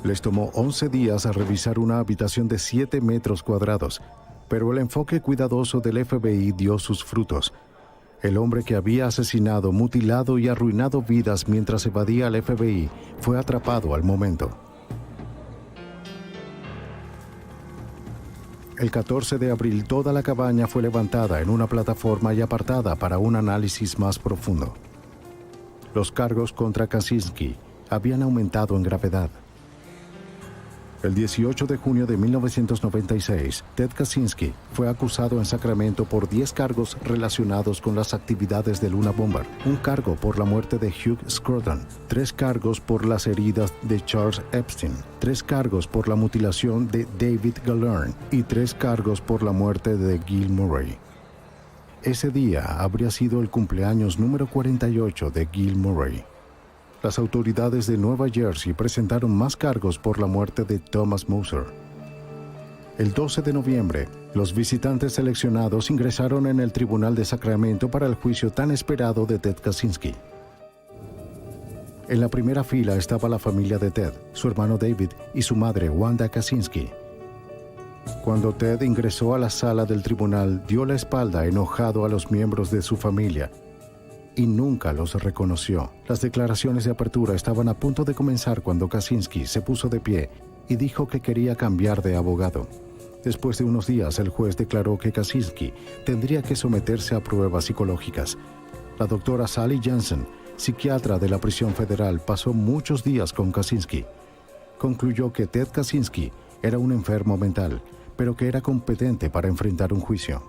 Les tomó 11 días a revisar una habitación de 7 metros cuadrados, pero el enfoque cuidadoso del FBI dio sus frutos. El hombre que había asesinado, mutilado y arruinado vidas mientras evadía al FBI fue atrapado al momento. El 14 de abril, toda la cabaña fue levantada en una plataforma y apartada para un análisis más profundo. Los cargos contra Kaczynski habían aumentado en gravedad. El 18 de junio de 1996, Ted Kaczynski fue acusado en Sacramento por 10 cargos relacionados con las actividades del Unabomber, un cargo por la muerte de Hugh Scruton, 3 cargos por las heridas de Charles Epstein, 3 cargos por la mutilación de David Galern y 3 cargos por la muerte de Gil Murray. Ese día habría sido el cumpleaños número 48 de Gil Murray. Las autoridades de Nueva Jersey presentaron más cargos por la muerte de Thomas Moser. El 12 de noviembre, los visitantes seleccionados ingresaron en el Tribunal de Sacramento para el juicio tan esperado de Ted Kaczynski. En la primera fila estaba la familia de Ted, su hermano David y su madre Wanda Kaczynski. Cuando Ted ingresó a la sala del tribunal, dio la espalda enojado a los miembros de su familia y nunca los reconoció. Las declaraciones de apertura estaban a punto de comenzar cuando Kaczynski se puso de pie y dijo que quería cambiar de abogado. Después de unos días, el juez declaró que Kaczynski tendría que someterse a pruebas psicológicas. La doctora Sally Jansen, psiquiatra de la prisión federal, pasó muchos días con Kaczynski. Concluyó que Ted Kaczynski era un enfermo mental, pero que era competente para enfrentar un juicio.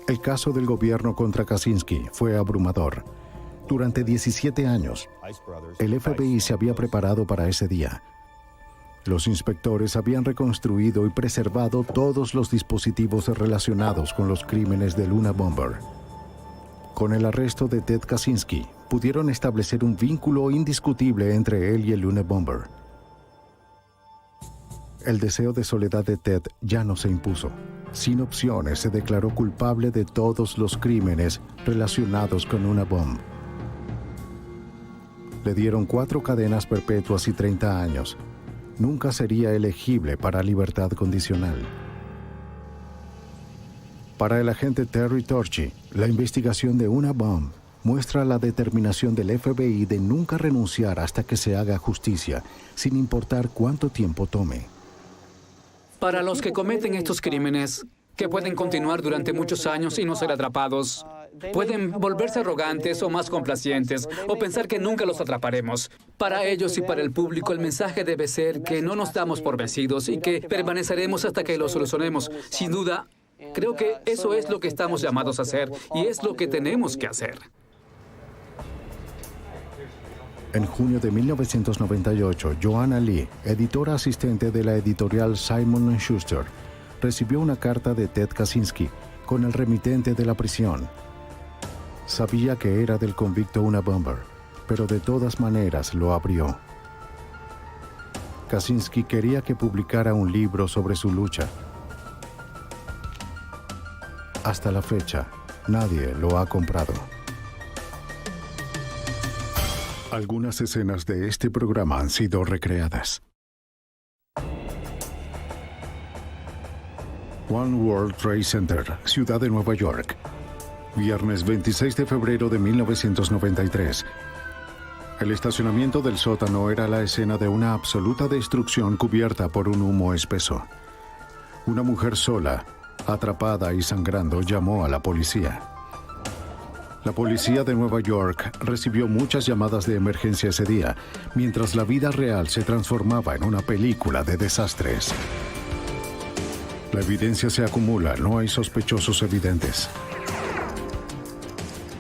El caso del gobierno contra Kaczynski fue abrumador. Durante 17 años, el FBI se había preparado para ese día. Los inspectores habían reconstruido y preservado todos los dispositivos relacionados con los crímenes del Unabomber. Con el arresto de Ted Kaczynski, pudieron establecer un vínculo indiscutible entre él y el Unabomber. El deseo de soledad de Ted ya no se impuso. Sin opciones, se declaró culpable de todos los crímenes relacionados con Unabomber. Le dieron 4 cadenas perpetuas y 30 años. Nunca sería elegible para libertad condicional. Para el agente Terry Torchy, la investigación de Unabomber muestra la determinación del FBI de nunca renunciar hasta que se haga justicia, sin importar cuánto tiempo tome. Para los que cometen estos crímenes, que pueden continuar durante muchos años y no ser atrapados, pueden volverse arrogantes o más complacientes, o pensar que nunca los atraparemos. Para ellos y para el público, el mensaje debe ser que no nos damos por vencidos y que permaneceremos hasta que lo solucionemos. Sin duda, creo que eso es lo que estamos llamados a hacer y es lo que tenemos que hacer. En junio de 1998, Joanna Lee, editora asistente de la editorial Simon & Schuster, recibió una carta de Ted Kaczynski con el remitente de la prisión. Sabía que era del convicto Unabomber, pero de todas maneras lo abrió. Kaczynski quería que publicara un libro sobre su lucha. Hasta la fecha, nadie lo ha comprado. Algunas escenas de este programa han sido recreadas. One World Trade Center, Ciudad de Nueva York. Viernes 26 de febrero de 1993. El estacionamiento del sótano era la escena de una absoluta destrucción cubierta por un humo espeso. Una mujer sola, atrapada y sangrando, llamó a la policía. La policía de Nueva York recibió muchas llamadas de emergencia ese día, mientras la vida real se transformaba en una película de desastres. La evidencia se acumula, no hay sospechosos evidentes.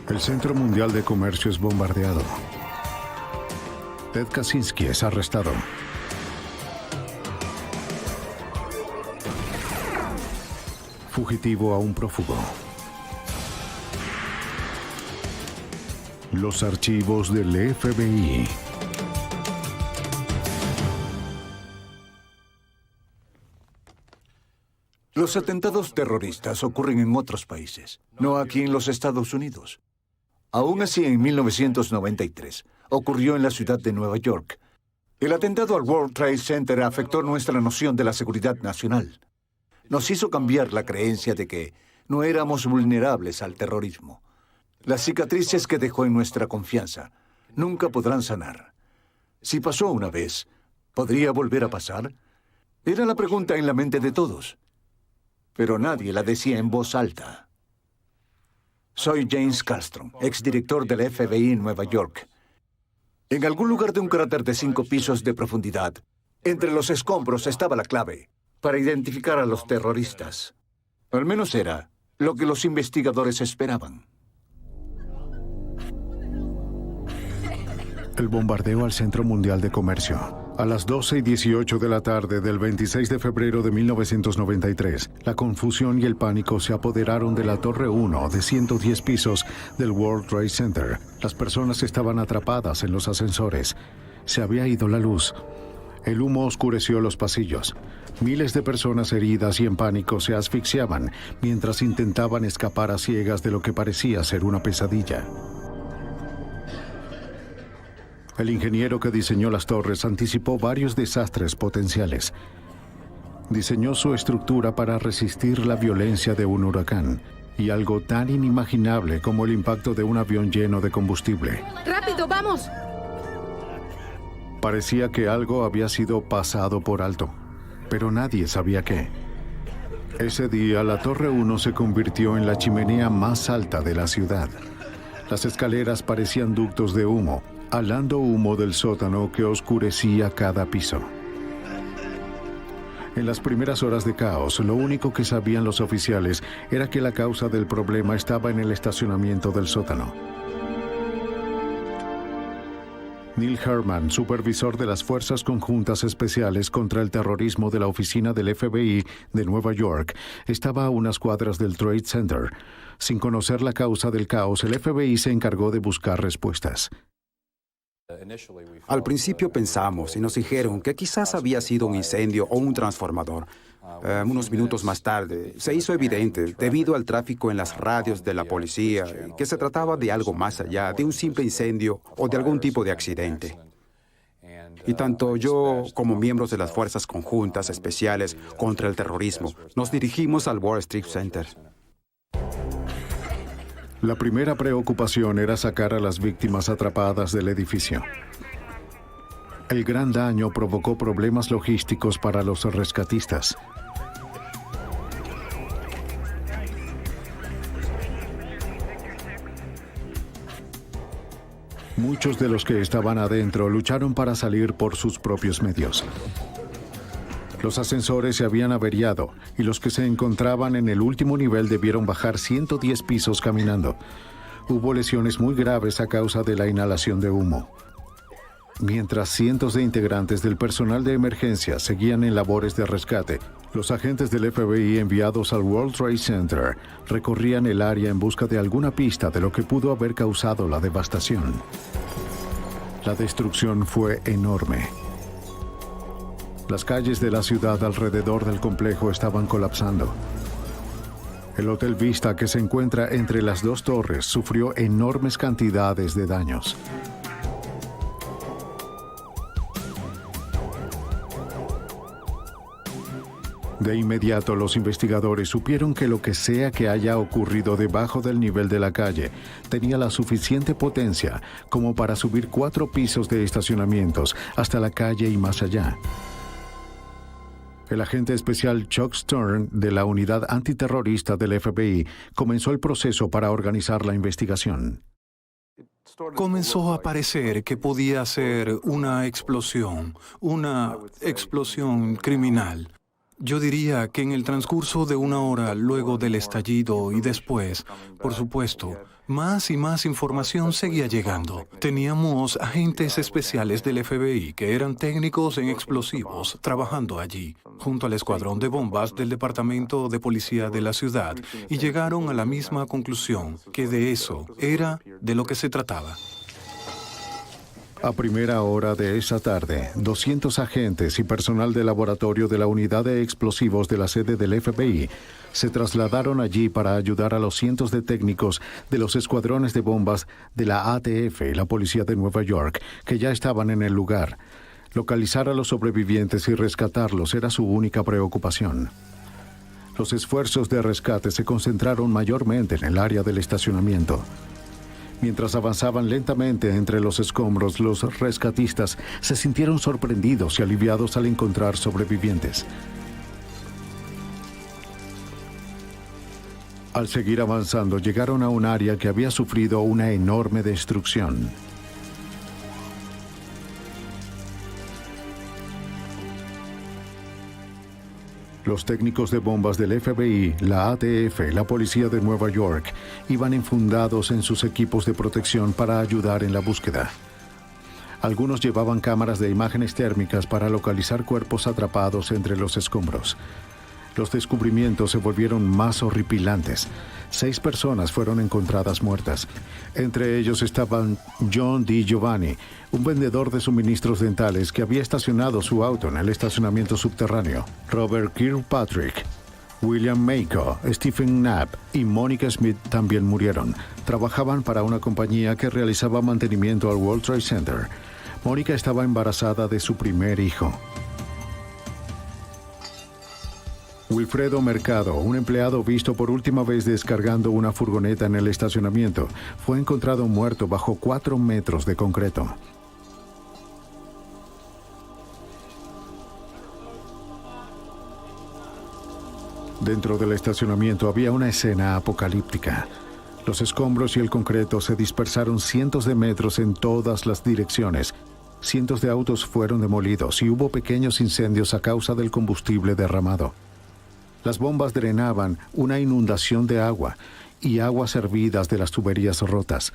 El Centro Mundial de Comercio es bombardeado. Ted Kaczynski es arrestado. Fugitivo a un prófugo. Los archivos del FBI. Los atentados terroristas ocurren en otros países, no aquí en los Estados Unidos. Aún así, en 1993, ocurrió en la ciudad de Nueva York. El atentado al World Trade Center afectó nuestra noción de la seguridad nacional. Nos hizo cambiar la creencia de que no éramos vulnerables al terrorismo. Las cicatrices que dejó en nuestra confianza nunca podrán sanar. Si pasó una vez, ¿podría volver a pasar? Era la pregunta en la mente de todos. Pero nadie la decía en voz alta. Soy James Castron, exdirector del FBI en Nueva York. En algún lugar de un cráter de 5 pisos de profundidad, entre los escombros estaba la clave para identificar a los terroristas. Al menos era lo que los investigadores esperaban. El bombardeo al Centro Mundial de Comercio. A las 12:18 de la tarde del 26 de febrero de 1993, la confusión y el pánico se apoderaron de la Torre 1 de 110 pisos del World Trade Center. Las personas estaban atrapadas en los ascensores. Se había ido la luz. El humo oscureció los pasillos. Miles de personas heridas y en pánico se asfixiaban mientras intentaban escapar a ciegas de lo que parecía ser una pesadilla. El ingeniero que diseñó las torres anticipó varios desastres potenciales. Diseñó su estructura para resistir la violencia de un huracán. y algo tan inimaginable como el impacto de un avión lleno de combustible. ¡Rápido, vamos! Parecía que algo había sido pasado por alto, pero nadie sabía qué. Ese día, la Torre 1 se convirtió en la chimenea más alta de la ciudad. Las escaleras parecían ductos de humo, halando humo del sótano que oscurecía cada piso. En las primeras horas de caos, lo único que sabían los oficiales era que la causa del problema estaba en el estacionamiento del sótano. Neil Herman, supervisor de las Fuerzas Conjuntas Especiales contra el Terrorismo de la oficina del FBI de Nueva York, estaba a unas cuadras del Trade Center. Sin conocer la causa del caos, el FBI se encargó de buscar respuestas. Al principio pensamos y nos dijeron que quizás había sido un incendio o un transformador. Unos minutos más tarde, se hizo evidente, debido al tráfico en las radios de la policía, que se trataba de algo más allá de un simple incendio o de algún tipo de accidente. Y tanto yo como miembros de las Fuerzas Conjuntas Especiales contra el Terrorismo nos dirigimos al Wall Street Center. La primera preocupación era sacar a las víctimas atrapadas del edificio. El gran daño provocó problemas logísticos para los rescatistas. Muchos de los que estaban adentro lucharon para salir por sus propios medios. Los ascensores se habían averiado y los que se encontraban en el último nivel debieron bajar 110 pisos caminando. Hubo lesiones muy graves a causa de la inhalación de humo. Mientras cientos de integrantes del personal de emergencia seguían en labores de rescate, los agentes del FBI enviados al World Trade Center recorrían el área en busca de alguna pista de lo que pudo haber causado la devastación. La destrucción fue enorme. Las calles de la ciudad alrededor del complejo estaban colapsando. El Hotel Vista, que se encuentra entre las dos torres, sufrió enormes cantidades de daños. De inmediato, los investigadores supieron que lo que sea que haya ocurrido debajo del nivel de la calle tenía la suficiente potencia como para subir 4 pisos de estacionamientos hasta la calle y más allá. El agente especial Chuck Stern de la unidad antiterrorista del FBI comenzó el proceso para organizar la investigación. Comenzó a parecer que podía ser una explosión criminal. Yo diría que en el transcurso de una hora luego del estallido y después, por supuesto, más y más información seguía llegando. Teníamos agentes especiales del FBI que eran técnicos en explosivos trabajando allí, junto al escuadrón de bombas del Departamento de Policía de la ciudad, y llegaron a la misma conclusión, que de eso era de lo que se trataba. A primera hora de esa tarde, 200 agentes y personal de laboratorio de la unidad de explosivos de la sede del FBI se trasladaron allí para ayudar a los cientos de técnicos de los escuadrones de bombas de la ATF y la Policía de Nueva York, que ya estaban en el lugar. Localizar a los sobrevivientes y rescatarlos era su única preocupación. Los esfuerzos de rescate se concentraron mayormente en el área del estacionamiento. Mientras avanzaban lentamente entre los escombros, los rescatistas se sintieron sorprendidos y aliviados al encontrar sobrevivientes. Al seguir avanzando, llegaron a un área que había sufrido una enorme destrucción. Los técnicos de bombas del FBI, la ATF y la Policía de Nueva York iban enfundados en sus equipos de protección para ayudar en la búsqueda. Algunos llevaban cámaras de imágenes térmicas para localizar cuerpos atrapados entre los escombros. Los descubrimientos se volvieron más horripilantes. 6 personas fueron encontradas muertas. Entre ellos estaban John D. Giovanni, un vendedor de suministros dentales que había estacionado su auto en el estacionamiento subterráneo. Robert Kirkpatrick, William Mako, Stephen Knapp y Monica Smith también murieron. Trabajaban para una compañía que realizaba mantenimiento al World Trade Center. Monica estaba embarazada de su primer hijo. Wilfredo Mercado, un empleado visto por última vez descargando una furgoneta en el estacionamiento, fue encontrado muerto bajo 4 metros de concreto. Dentro del estacionamiento había una escena apocalíptica. Los escombros y el concreto se dispersaron cientos de metros en todas las direcciones. Cientos de autos fueron demolidos y hubo pequeños incendios a causa del combustible derramado. Las bombas drenaban una inundación de agua y aguas hervidas de las tuberías rotas.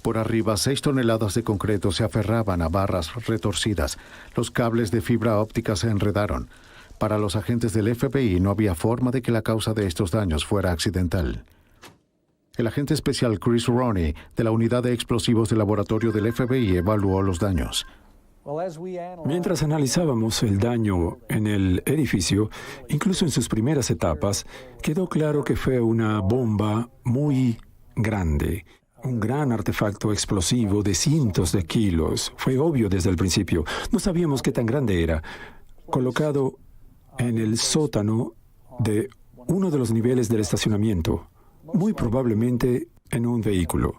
Por arriba, 6 toneladas de concreto se aferraban a barras retorcidas. Los cables de fibra óptica se enredaron. Para los agentes del FBI no había forma de que la causa de estos daños fuera accidental. El agente especial Chris Roney, de la Unidad de Explosivos del Laboratorio del FBI, evaluó los daños. Mientras analizábamos el daño en el edificio, incluso en sus primeras etapas, quedó claro que fue una bomba muy grande, un gran artefacto explosivo de cientos de kilos. Fue obvio desde el principio. No sabíamos qué tan grande era. Colocado en el sótano de uno de los niveles del estacionamiento, muy probablemente en un vehículo.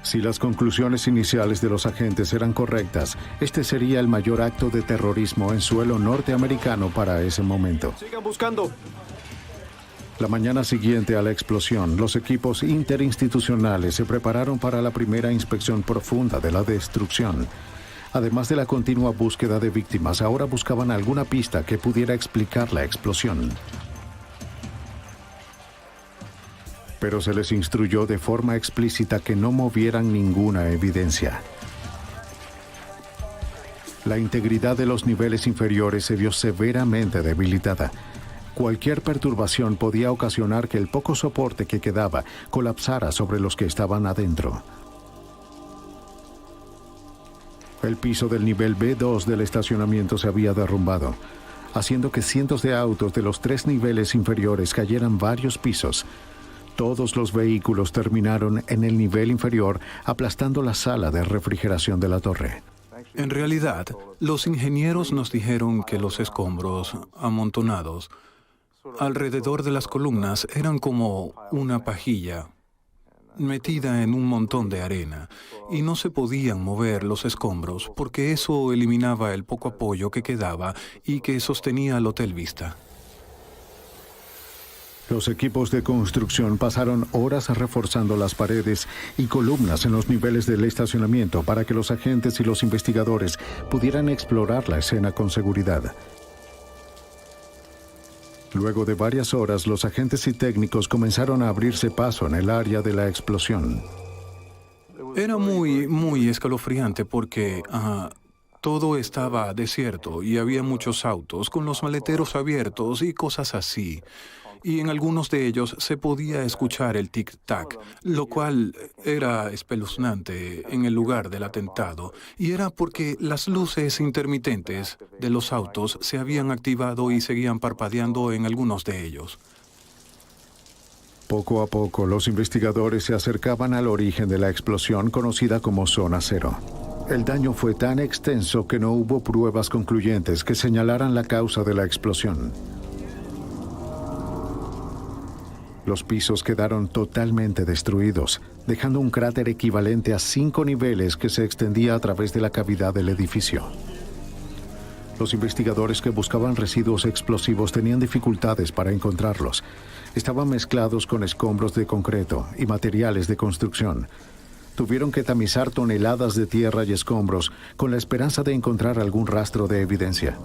Si las conclusiones iniciales de los agentes eran correctas, este sería el mayor acto de terrorismo en suelo norteamericano para ese momento. ¡Sigan buscando! La mañana siguiente a la explosión, los equipos interinstitucionales se prepararon para la primera inspección profunda de la destrucción. Además de la continua búsqueda de víctimas, ahora buscaban alguna pista que pudiera explicar la explosión. Pero se les instruyó de forma explícita que no movieran ninguna evidencia. La integridad de los niveles inferiores se vio severamente debilitada. Cualquier perturbación podía ocasionar que el poco soporte que quedaba colapsara sobre los que estaban adentro. El piso del nivel B2 del estacionamiento se había derrumbado, haciendo que cientos de autos de los 3 niveles inferiores cayeran varios pisos. Todos los vehículos terminaron en el nivel inferior, aplastando la sala de refrigeración de la torre. En realidad, los ingenieros nos dijeron que los escombros amontonados alrededor de las columnas eran como una pajilla metida en un montón de arena, y no se podían mover los escombros porque eso eliminaba el poco apoyo que quedaba y que sostenía el Hotel Vista. Los equipos de construcción pasaron horas reforzando las paredes y columnas en los niveles del estacionamiento para que los agentes y los investigadores pudieran explorar la escena con seguridad. Luego de varias horas, los agentes y técnicos comenzaron a abrirse paso en el área de la explosión. Era muy escalofriante porque todo estaba desierto y había muchos autos con los maleteros abiertos y cosas así. Y en algunos de ellos se podía escuchar el tic-tac, lo cual era espeluznante en el lugar del atentado. Y era porque las luces intermitentes de los autos se habían activado y seguían parpadeando en algunos de ellos. Poco a poco, los investigadores se acercaban al origen de la explosión conocida como Zona Cero. El daño fue tan extenso que no hubo pruebas concluyentes que señalaran la causa de la explosión. Los pisos quedaron totalmente destruidos, dejando un cráter equivalente a 5 niveles que se extendía a través de la cavidad del edificio. Los investigadores que buscaban residuos explosivos tenían dificultades para encontrarlos. Estaban mezclados con escombros de concreto y materiales de construcción. Tuvieron que tamizar toneladas de tierra y escombros con la esperanza de encontrar algún rastro de evidencia.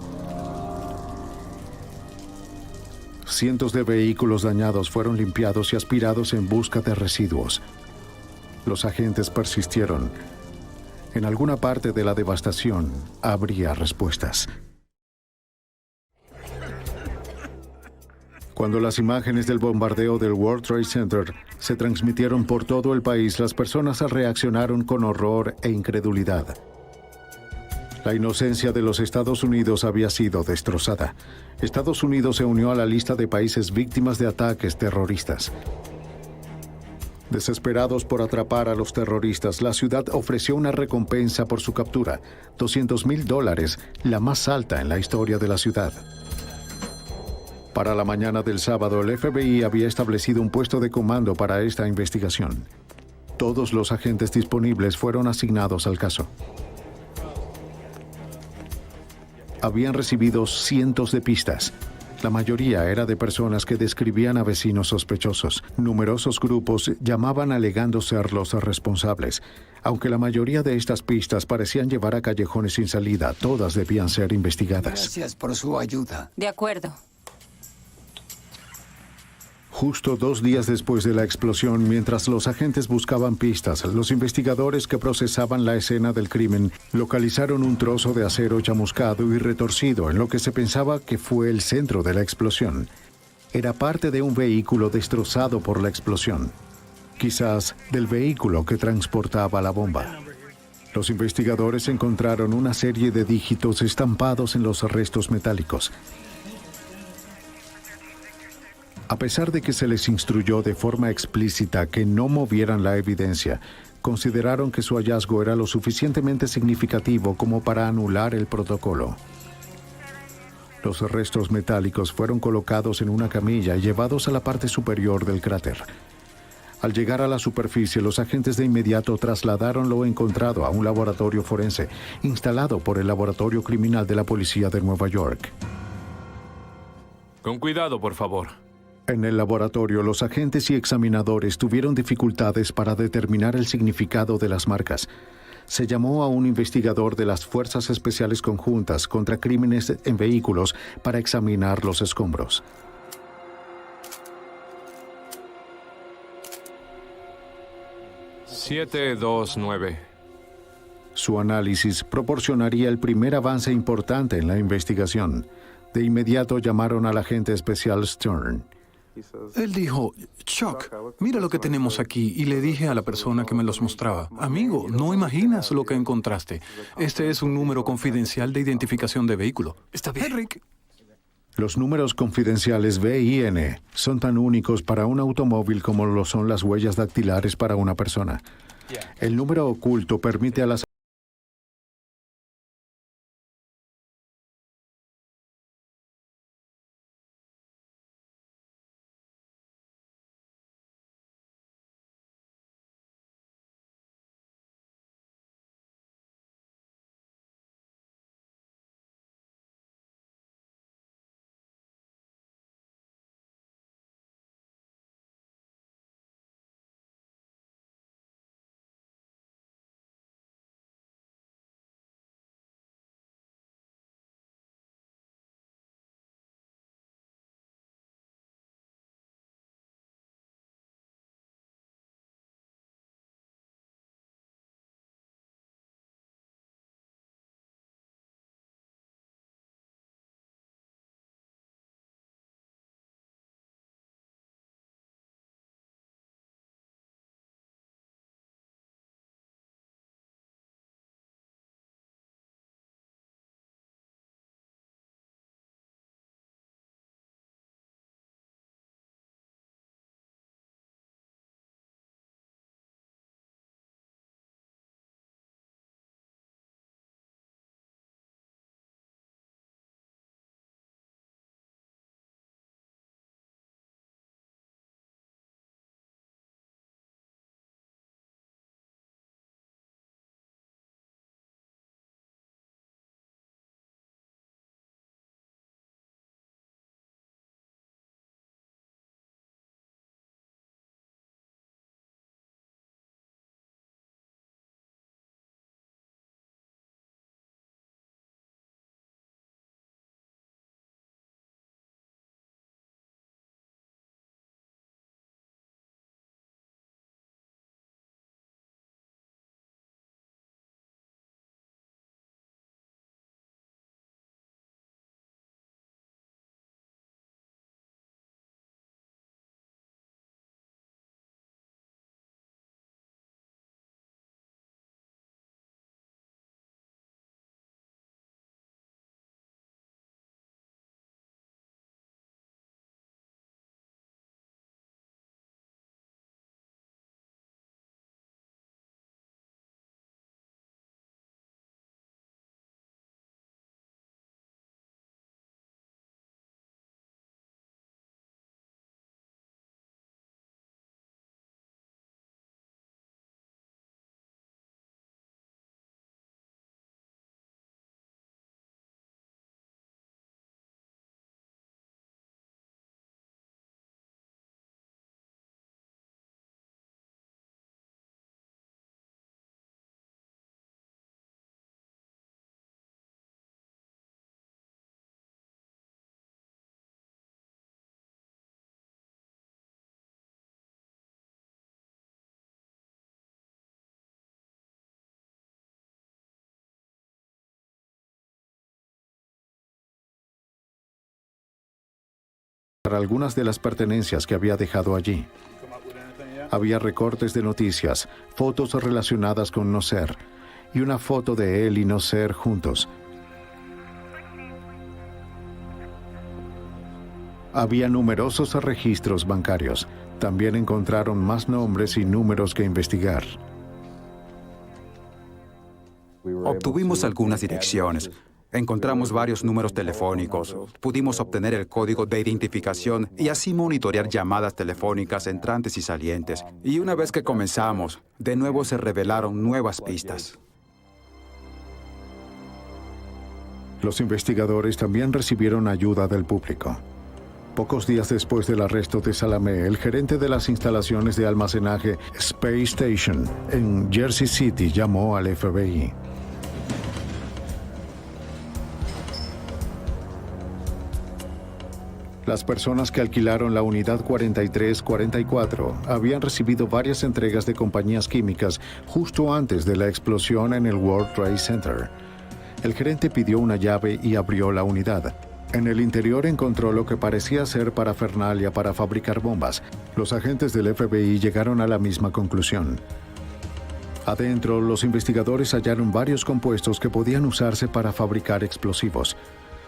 Cientos de vehículos dañados fueron limpiados y aspirados en busca de residuos. Los agentes persistieron. En alguna parte de la devastación habría respuestas. Cuando las imágenes del bombardeo del World Trade Center se transmitieron por todo el país, las personas reaccionaron con horror e incredulidad. La inocencia de los Estados Unidos había sido destrozada. Estados Unidos se unió a la lista de países víctimas de ataques terroristas. Desesperados por atrapar a los terroristas, la ciudad ofreció una recompensa por su captura, $200,000, la más alta en la historia de la ciudad. Para la mañana del sábado, el FBI había establecido un puesto de comando para esta investigación. Todos los agentes disponibles fueron asignados al caso. Habían recibido cientos de pistas. La mayoría era de personas que describían a vecinos sospechosos. Numerosos grupos llamaban alegando ser los responsables. Aunque la mayoría de estas pistas parecían llevar a callejones sin salida, todas debían ser investigadas. Gracias por su ayuda. De acuerdo. Justo 2 días después de la explosión, mientras los agentes buscaban pistas, los investigadores que procesaban la escena del crimen localizaron un trozo de acero chamuscado y retorcido en lo que se pensaba que fue el centro de la explosión. Era parte de un vehículo destrozado por la explosión, quizás del vehículo que transportaba la bomba. Los investigadores encontraron una serie de dígitos estampados en los restos metálicos. A pesar de que se les instruyó de forma explícita que no movieran la evidencia, consideraron que su hallazgo era lo suficientemente significativo como para anular el protocolo. Los restos metálicos fueron colocados en una camilla y llevados a la parte superior del cráter. Al llegar a la superficie, los agentes de inmediato trasladaron lo encontrado a un laboratorio forense, instalado por el Laboratorio Criminal de la Policía de Nueva York. Con cuidado, por favor. En el laboratorio, los agentes y examinadores tuvieron dificultades para determinar el significado de las marcas. Se llamó a un investigador de las Fuerzas Especiales Conjuntas contra Crímenes en Vehículos para examinar los escombros. $729. Su análisis proporcionaría el primer avance importante en la investigación. De inmediato llamaron al agente especial Stern. Él dijo, Chuck, mira lo que tenemos aquí, y le dije a la persona que me los mostraba, amigo, no imaginas lo que encontraste. Este es un número confidencial de identificación de vehículo. Está bien, Rick. Los números confidenciales VIN son tan únicos para un automóvil como lo son las huellas dactilares para una persona. El número oculto permite a las algunas de las pertenencias que había dejado allí. Había recortes de noticias, fotos relacionadas con Nasser y una foto de él y Nasser juntos. Había numerosos registros bancarios. También encontraron más nombres y números que investigar. Obtuvimos algunas direcciones. Encontramos varios números telefónicos. Pudimos obtener el código de identificación y así monitorear llamadas telefónicas entrantes y salientes. Y una vez que comenzamos, de nuevo se revelaron nuevas pistas. Los investigadores también recibieron ayuda del público. Pocos días después del arresto de Salamé, el gerente de las instalaciones de almacenaje Space Station en Jersey City llamó al FBI. Las personas que alquilaron la unidad 4344 habían recibido varias entregas de compañías químicas justo antes de la explosión en el World Trade Center. El gerente pidió una llave y abrió la unidad. En el interior encontró lo que parecía ser parafernalia para fabricar bombas. Los agentes del FBI llegaron a la misma conclusión. Adentro, los investigadores hallaron varios compuestos que podían usarse para fabricar explosivos.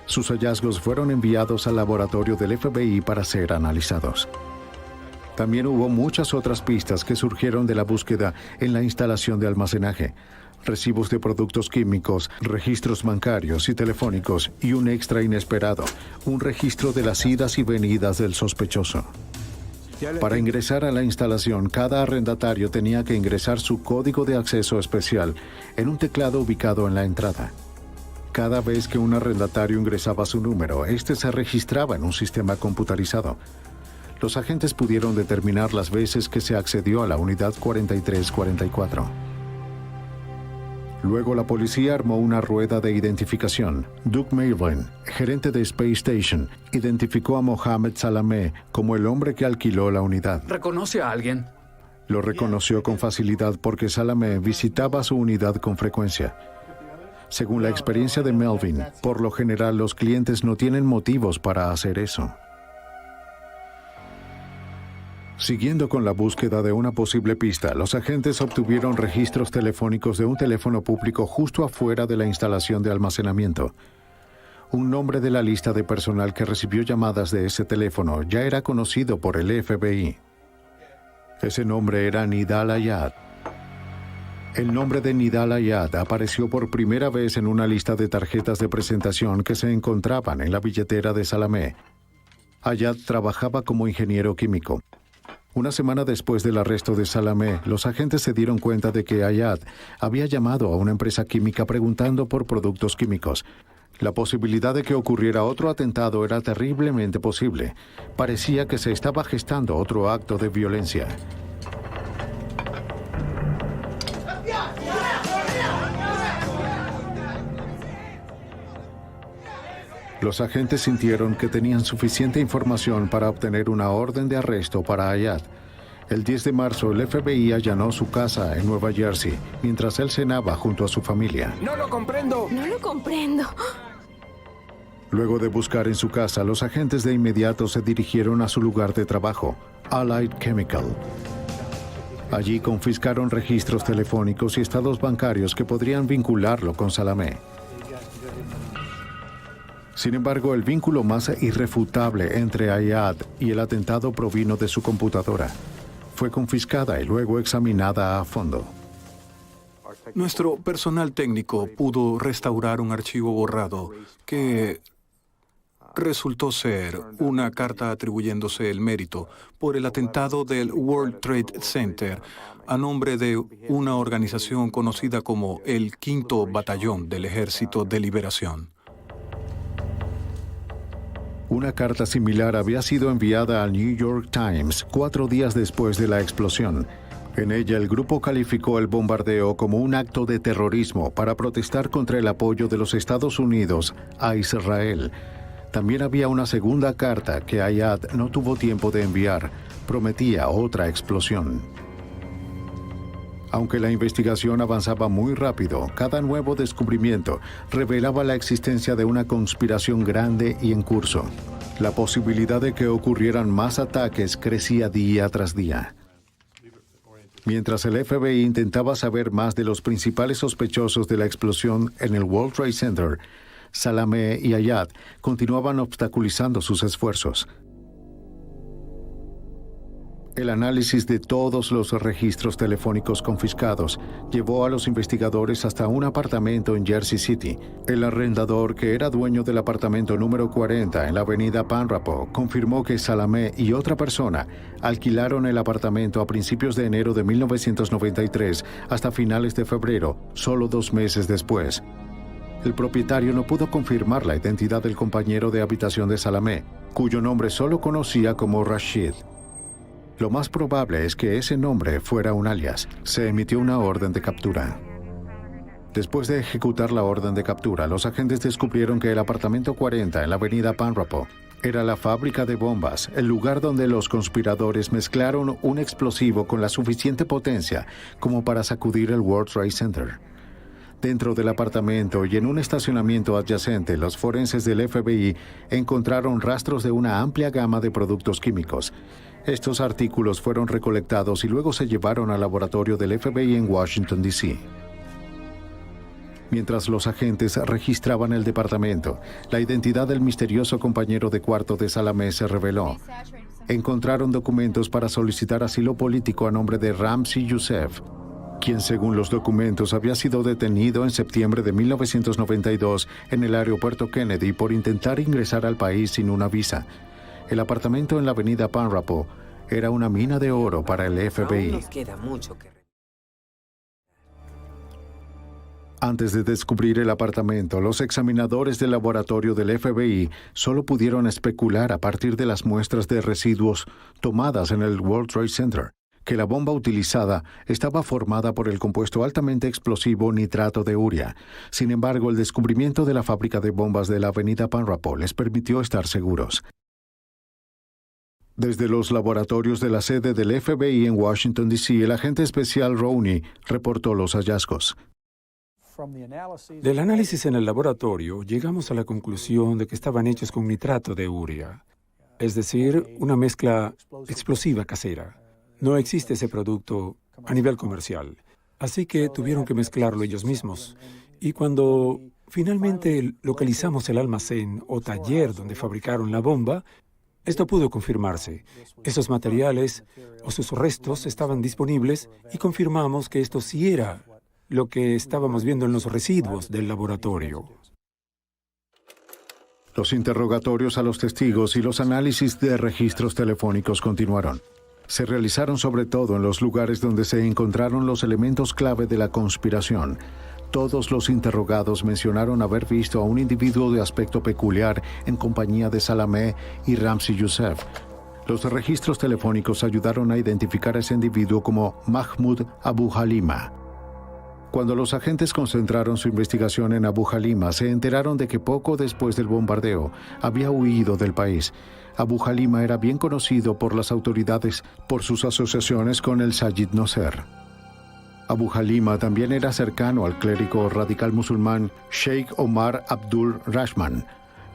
Sus hallazgos fueron enviados al laboratorio del FBI para ser analizados. También hubo muchas otras pistas que surgieron de la búsqueda en la instalación de almacenaje. Recibos de productos químicos, registros bancarios y telefónicos y un extra inesperado, un registro de las idas y venidas del sospechoso. Para ingresar a la instalación, cada arrendatario tenía que ingresar su código de acceso especial en un teclado ubicado en la entrada. Cada vez que un arrendatario ingresaba su número, este se registraba en un sistema computarizado. Los agentes pudieron determinar las veces que se accedió a la unidad 4344. Luego la policía armó una rueda de identificación. Doug Melvin, gerente de Space Station, identificó a Mohamed Salamé como el hombre que alquiló la unidad. ¿Reconoce a alguien? Lo reconoció con facilidad porque Salamé visitaba su unidad con frecuencia. Según la experiencia de Melvin, por lo general los clientes no tienen motivos para hacer eso. Siguiendo con la búsqueda de una posible pista, los agentes obtuvieron registros telefónicos de un teléfono público justo afuera de la instalación de almacenamiento. Un nombre de la lista de personal que recibió llamadas de ese teléfono ya era conocido por el FBI. Ese nombre era Nidal Ayad. El nombre de Nidal Ayad apareció por primera vez en una lista de tarjetas de presentación que se encontraban en la billetera de Salamé. Ayad trabajaba como ingeniero químico. Una semana después del arresto de Salamé, los agentes se dieron cuenta de que Ayad había llamado a una empresa química preguntando por productos químicos. La posibilidad de que ocurriera otro atentado era terriblemente posible. Parecía que se estaba gestando otro acto de violencia. Los agentes sintieron que tenían suficiente información para obtener una orden de arresto para Ayad. El 10 de marzo, el FBI allanó su casa en Nueva Jersey, mientras él cenaba junto a su familia. ¡No lo comprendo! No lo comprendo. Luego de buscar en su casa, los agentes de inmediato se dirigieron a su lugar de trabajo, Allied Chemical. Allí confiscaron registros telefónicos y estados bancarios que podrían vincularlo con Salamé. Sin embargo, el vínculo más irrefutable entre Ayad y el atentado provino de su computadora. Fue confiscada y luego examinada a fondo. Nuestro personal técnico pudo restaurar un archivo borrado que resultó ser una carta atribuyéndose el mérito por el atentado del World Trade Center a nombre de una organización conocida como el Quinto Batallón del Ejército de Liberación. Una carta similar había sido enviada al New York Times 4 días después de la explosión. En ella, el grupo calificó el bombardeo como un acto de terrorismo para protestar contra el apoyo de los Estados Unidos a Israel. También había una segunda carta que Ayad no tuvo tiempo de enviar. Prometía otra explosión. Aunque la investigación avanzaba muy rápido, cada nuevo descubrimiento revelaba la existencia de una conspiración grande y en curso. La posibilidad de que ocurrieran más ataques crecía día tras día. Mientras el FBI intentaba saber más de los principales sospechosos de la explosión en el World Trade Center, Salameh y Ayad continuaban obstaculizando sus esfuerzos. El análisis de todos los registros telefónicos confiscados llevó a los investigadores hasta un apartamento en Jersey City. El arrendador, que era dueño del apartamento número 40 en la avenida Panrapo, confirmó que Salameh y otra persona alquilaron el apartamento a principios de enero de 1993 hasta finales de febrero, solo 2 meses después. El propietario no pudo confirmar la identidad del compañero de habitación de Salameh, cuyo nombre solo conocía como Rashid. Lo más probable es que ese nombre fuera un alias. Se emitió una orden de captura. Después de ejecutar la orden de captura, los agentes descubrieron que el apartamento 40 en la avenida Panrapo era la fábrica de bombas, el lugar donde los conspiradores mezclaron un explosivo con la suficiente potencia como para sacudir el World Trade Center. Dentro del apartamento y en un estacionamiento adyacente, los forenses del FBI encontraron rastros de una amplia gama de productos químicos. Estos artículos fueron recolectados y luego se llevaron al laboratorio del FBI en Washington, D.C. Mientras los agentes registraban el departamento, la identidad del misterioso compañero de cuarto de Salameh se reveló. Encontraron documentos para solicitar asilo político a nombre de Ramzi Youssef, quien según los documentos había sido detenido en septiembre de 1992 en el aeropuerto Kennedy por intentar ingresar al país sin una visa. El apartamento en la avenida Panrapo era una mina de oro para el FBI. Antes de descubrir el apartamento, los examinadores del laboratorio del FBI solo pudieron especular a partir de las muestras de residuos tomadas en el World Trade Center, que la bomba utilizada estaba formada por el compuesto altamente explosivo nitrato de urea. Sin embargo, el descubrimiento de la fábrica de bombas de la avenida Panrapo les permitió estar seguros. Desde los laboratorios de la sede del FBI en Washington, D.C., el agente especial Rowney reportó los hallazgos. Del análisis en el laboratorio, llegamos a la conclusión de que estaban hechos con nitrato de urea, es decir, una mezcla explosiva casera. No existe ese producto a nivel comercial, así que tuvieron que mezclarlo ellos mismos. Y cuando finalmente localizamos el almacén o taller donde fabricaron la bomba, esto pudo confirmarse. Esos materiales o sus restos estaban disponibles y confirmamos que esto sí era lo que estábamos viendo en los residuos del laboratorio. Los interrogatorios a los testigos y los análisis de registros telefónicos continuaron. Se realizaron sobre todo en los lugares donde se encontraron los elementos clave de la conspiración. Todos los interrogados mencionaron haber visto a un individuo de aspecto peculiar en compañía de Salameh y Ramzi Youssef. Los registros telefónicos ayudaron a identificar a ese individuo como Mahmoud Abu Halima. Cuando los agentes concentraron su investigación en Abu Halima, se enteraron de que poco después del bombardeo había huido del país. Abu Halima era bien conocido por las autoridades por sus asociaciones con el Sayyid Nasser. Abu Halima también era cercano al clérigo radical musulmán Sheikh Omar Abdul Rahman,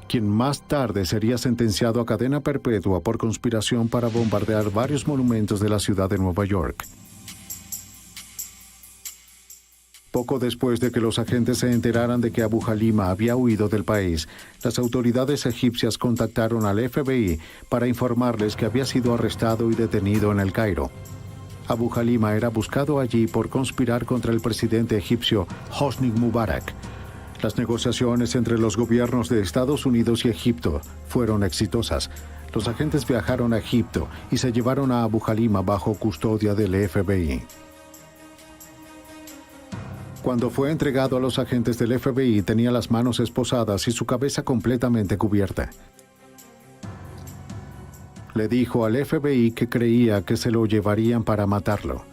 quien más tarde sería sentenciado a cadena perpetua por conspiración para bombardear varios monumentos de la ciudad de Nueva York. Poco después de que los agentes se enteraran de que Abu Halima había huido del país, las autoridades egipcias contactaron al FBI para informarles que había sido arrestado y detenido en El Cairo. Abu Halima era buscado allí por conspirar contra el presidente egipcio Hosni Mubarak. Las negociaciones entre los gobiernos de Estados Unidos y Egipto fueron exitosas. Los agentes viajaron a Egipto y se llevaron a Abu Halima bajo custodia del FBI. Cuando fue entregado a los agentes del FBI, tenía las manos esposadas y su cabeza completamente cubierta. Le dijo al FBI que creía que se lo llevarían para matarlo.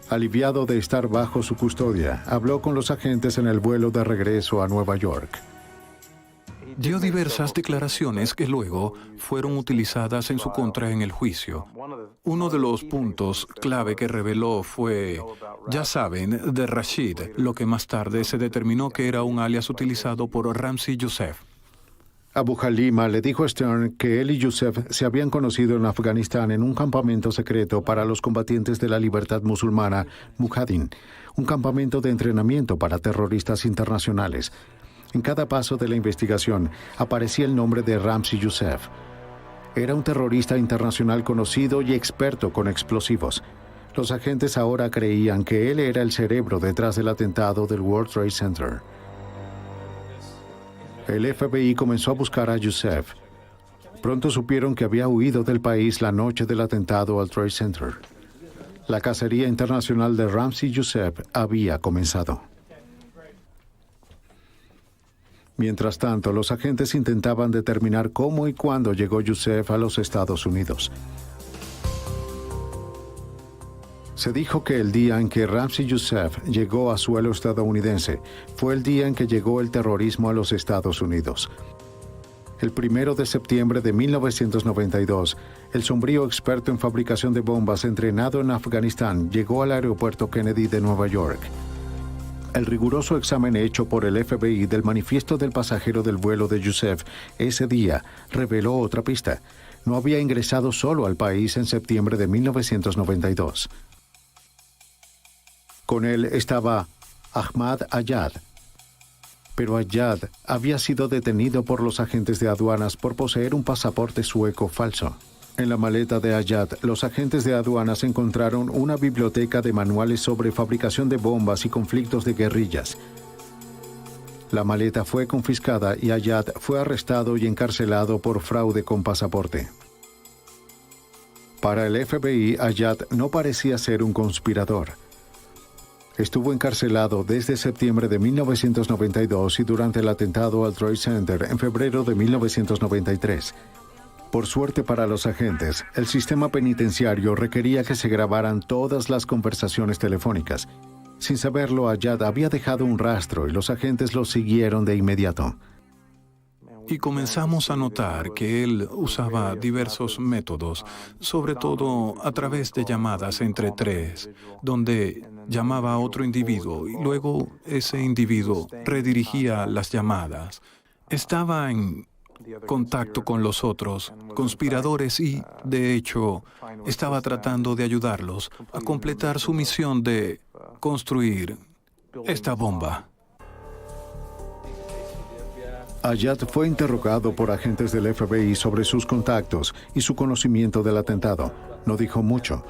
Aliviado de estar bajo su custodia, habló con los agentes en el vuelo de regreso a Nueva York. Dio diversas declaraciones que luego fueron utilizadas en su contra en el juicio. Uno de los puntos clave que reveló fue, ya saben, de Rashid, lo que más tarde se determinó que era un alias utilizado por Ramzi Youssef. Abu Halima le dijo a Stern que él y Youssef se habían conocido en Afganistán en un campamento secreto para los combatientes de la libertad musulmana, Mujahideen, un campamento de entrenamiento para terroristas internacionales. En cada paso de la investigación aparecía el nombre de Ramzi Youssef. Era un terrorista internacional conocido y experto con explosivos. Los agentes ahora creían que él era el cerebro detrás del atentado del World Trade Center. El FBI comenzó a buscar a Youssef. Pronto supieron que había huido del país la noche del atentado al Trade Center. La cacería internacional de Ramzi Youssef había comenzado. Mientras tanto, los agentes intentaban determinar cómo y cuándo llegó Youssef a los Estados Unidos. Se dijo que el día en que Ramzi Youssef llegó a suelo estadounidense fue el día en que llegó el terrorismo a los Estados Unidos. El 1 de septiembre de 1992, el sombrío experto en fabricación de bombas entrenado en Afganistán llegó al aeropuerto Kennedy de Nueva York. El riguroso examen hecho por el FBI del manifiesto del pasajero del vuelo de Youssef ese día reveló otra pista. No había ingresado solo al país en septiembre de 1992. Con él estaba Ahmad Ayad. Pero Ayad había sido detenido por los agentes de aduanas por poseer un pasaporte sueco falso. En la maleta de Ayad, los agentes de aduanas encontraron una biblioteca de manuales sobre fabricación de bombas y conflictos de guerrillas. La maleta fue confiscada y Ayad fue arrestado y encarcelado por fraude con pasaporte. Para el FBI, Ayad no parecía ser un conspirador. Estuvo encarcelado desde septiembre de 1992 y durante el atentado al Trade Center en febrero de 1993. Por suerte para los agentes, el sistema penitenciario requería que se grabaran todas las conversaciones telefónicas. Sin saberlo, Ayad había dejado un rastro y los agentes lo siguieron de inmediato. Y comenzamos a notar que él usaba diversos métodos, sobre todo a través de llamadas entre tres, donde llamaba a otro individuo y luego ese individuo redirigía las llamadas. Estaba en contacto con los otros conspiradores y, de hecho, estaba tratando de ayudarlos a completar su misión de construir esta bomba. Ayad fue interrogado por agentes del FBI sobre sus contactos y su conocimiento del atentado. No dijo mucho.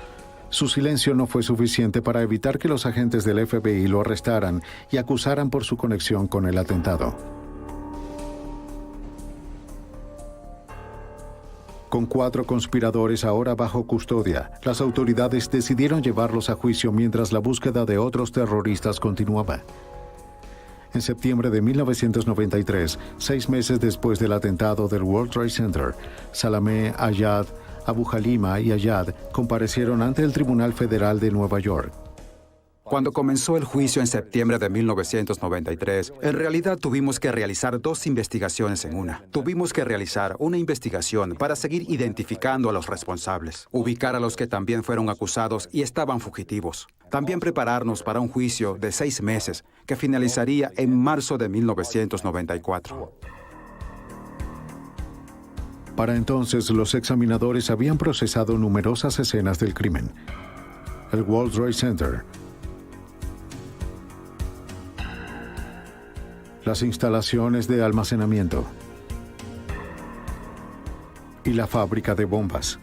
Su silencio no fue suficiente para evitar que los agentes del FBI lo arrestaran y acusaran por su conexión con el atentado. Con 4 conspiradores ahora bajo custodia, las autoridades decidieron llevarlos a juicio mientras la búsqueda de otros terroristas continuaba. En septiembre de 1993, 6 meses después del atentado del World Trade Center, Salameh, Ayad, Abu Halima y Ayad comparecieron ante el Tribunal Federal de Nueva York. Cuando comenzó el juicio en septiembre de 1993, en realidad tuvimos que realizar 2 investigaciones en una. Tuvimos que realizar una investigación para seguir identificando a los responsables, ubicar a los que también fueron acusados y estaban fugitivos. También prepararnos para un juicio de 6 meses que finalizaría en marzo de 1994. Para entonces, los examinadores habían procesado numerosas escenas del crimen. El World Trade Center, las instalaciones de almacenamiento y la fábrica de bombas.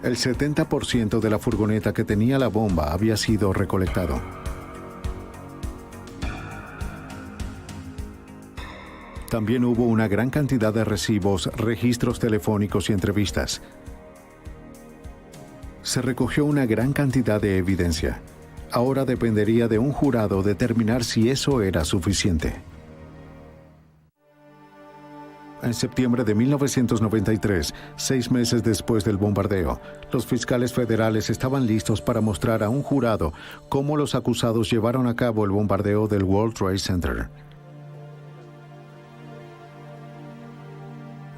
El 70% de la furgoneta que tenía la bomba había sido recolectado. También hubo una gran cantidad de recibos, registros telefónicos y entrevistas. Se recogió una gran cantidad de evidencia. Ahora dependería de un jurado determinar si eso era suficiente. En septiembre de 1993, 6 meses después del bombardeo, los fiscales federales estaban listos para mostrar a un jurado cómo los acusados llevaron a cabo el bombardeo del World Trade Center.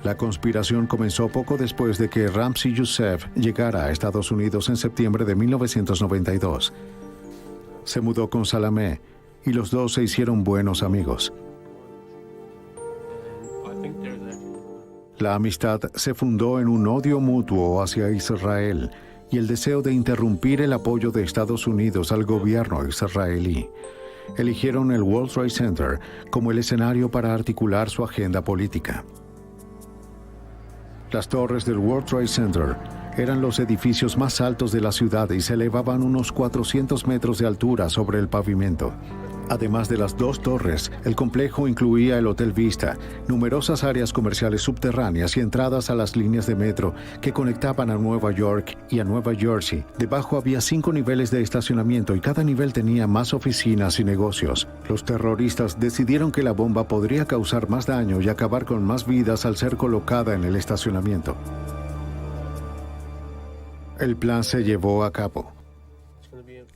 La conspiración comenzó poco después de que Ramzi Youssef llegara a Estados Unidos en septiembre de 1992. Se mudó con Salameh y los dos se hicieron buenos amigos. La amistad se fundó en un odio mutuo hacia Israel y el deseo de interrumpir el apoyo de Estados Unidos al gobierno israelí. Eligieron el World Trade Center como el escenario para articular su agenda política. Las torres del World Trade Center eran los edificios más altos de la ciudad y se elevaban unos 400 metros de altura sobre el pavimento. Además de las dos torres, el complejo incluía el Hotel Vista, numerosas áreas comerciales subterráneas y entradas a las líneas de metro que conectaban a Nueva York y a Nueva Jersey. Debajo había 5 niveles de estacionamiento y cada nivel tenía más oficinas y negocios. Los terroristas decidieron que la bomba podría causar más daño y acabar con más vidas al ser colocada en el estacionamiento. El plan se llevó a cabo.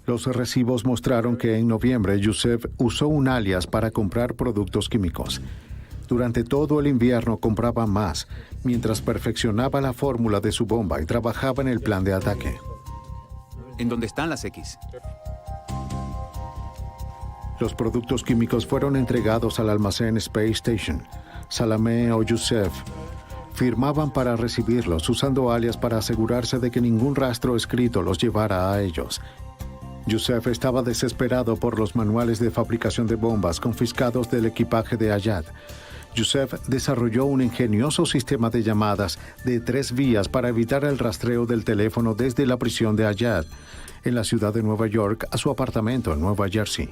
Los recibos mostraron que en noviembre Youssef usó un alias para comprar productos químicos. Durante todo el invierno compraba más, mientras perfeccionaba la fórmula de su bomba y trabajaba en el plan de ataque. ¿En dónde están las X? Los productos químicos fueron entregados al almacén Space Station. Salameh o Youssef firmaban para recibirlos, usando alias para asegurarse de que ningún rastro escrito los llevara a ellos. Youssef estaba desesperado por los manuales de fabricación de bombas confiscados del equipaje de Ayad. Youssef desarrolló un ingenioso sistema de llamadas de 3 vías para evitar el rastreo del teléfono desde la prisión de Ayad, en la ciudad de Nueva York, a su apartamento en Nueva Jersey.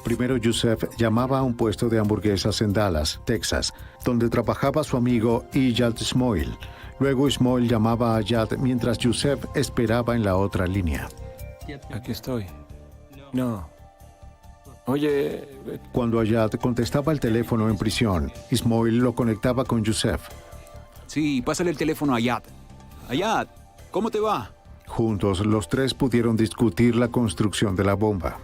Primero Youssef llamaba a un puesto de hamburguesas en Dallas, Texas, donde trabajaba su amigo Iyad Ismoil. Luego Ismoil llamaba a Ayad mientras Youssef esperaba en la otra línea. Aquí estoy. No. Oye... Cuando Ayad contestaba el teléfono en prisión, Ismoil lo conectaba con Youssef. Sí, pásale el teléfono a Ayad. Ayad, ¿cómo te va? Juntos, los tres pudieron discutir la construcción de la bomba.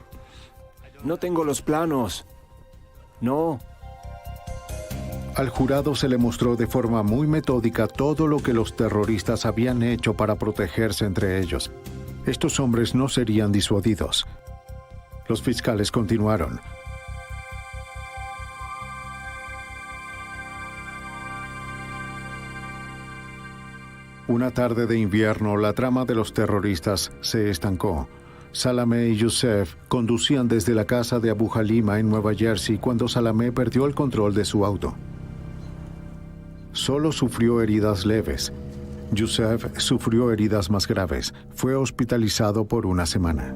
No tengo los planos. No. Al jurado se le mostró de forma muy metódica todo lo que los terroristas habían hecho para protegerse entre ellos. Estos hombres no serían disuadidos. Los fiscales continuaron. Una tarde de invierno, la trama de los terroristas se estancó. Salameh y Youssef conducían desde la casa de Abu Halima en Nueva Jersey cuando Salameh perdió el control de su auto. Solo sufrió heridas leves. Youssef sufrió heridas más graves. Fue hospitalizado por una semana.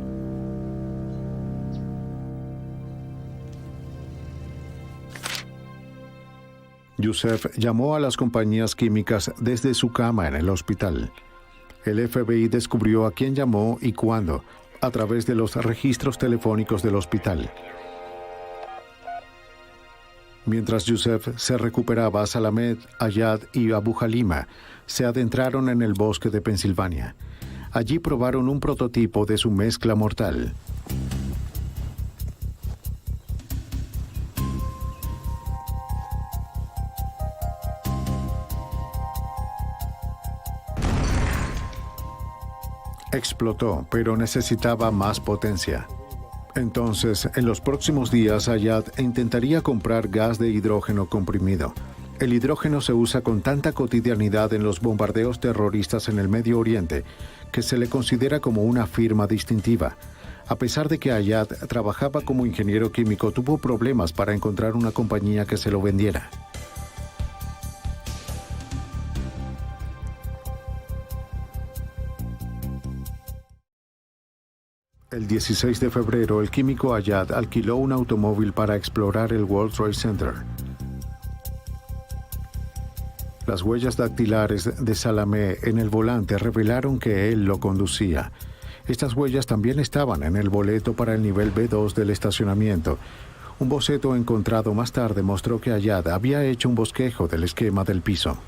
Youssef llamó a las compañías químicas desde su cama en el hospital. El FBI descubrió a quién llamó y cuándo, a través de los registros telefónicos del hospital. Mientras Youssef se recuperaba, Salameh, Ayad y Abu Halima se adentraron en el bosque de Pensilvania. Allí probaron un prototipo de su mezcla mortal. Explotó, pero necesitaba más potencia. Entonces, en los próximos días, Ayad intentaría comprar gas de hidrógeno comprimido. El hidrógeno se usa con tanta cotidianidad en los bombardeos terroristas en el Medio Oriente que se le considera como una firma distintiva. A pesar de que Ayad trabajaba como ingeniero químico, tuvo problemas para encontrar una compañía que se lo vendiera. El 16 de febrero, el químico Ayad alquiló un automóvil para explorar el World Trade Center. Las huellas dactilares de Salameh en el volante revelaron que él lo conducía. Estas huellas también estaban en el boleto para el nivel B2 del estacionamiento. Un boceto encontrado más tarde mostró que Ayad había hecho un bosquejo del esquema del piso.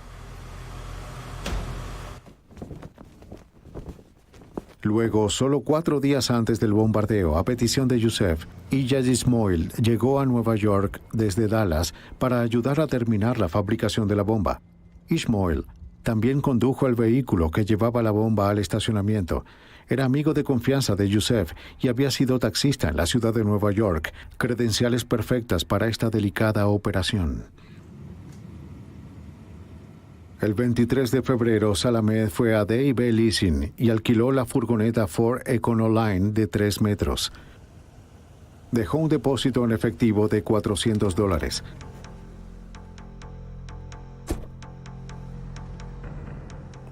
Luego, solo 4 días antes del bombardeo, a petición de Youssef, Iyad Ismoil llegó a Nueva York desde Dallas para ayudar a terminar la fabricación de la bomba. Ismoil también condujo el vehículo que llevaba la bomba al estacionamiento. Era amigo de confianza de Youssef y había sido taxista en la ciudad de Nueva York, credenciales perfectas para esta delicada operación. El 23 de febrero, Salameh fue a D&B Leasing y alquiló la furgoneta Ford Econoline de 3 metros. Dejó un depósito en efectivo de $400.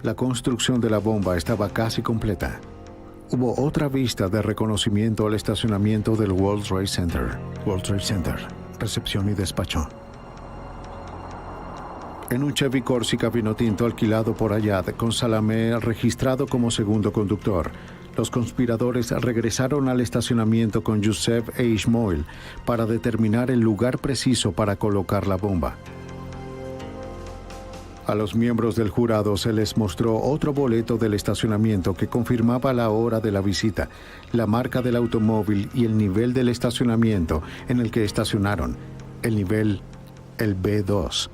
La construcción de la bomba estaba casi completa. Hubo otra vista de reconocimiento al estacionamiento del World Trade Center. World Trade Center, recepción y despacho. En un Chevy Corsica vinotinto alquilado por Ayad, con Salameh registrado como segundo conductor, los conspiradores regresaron al estacionamiento con Youssef e Ismoil para determinar el lugar preciso para colocar la bomba. A los miembros del jurado se les mostró otro boleto del estacionamiento que confirmaba la hora de la visita, la marca del automóvil y el nivel del estacionamiento en el que estacionaron, el nivel, el B2.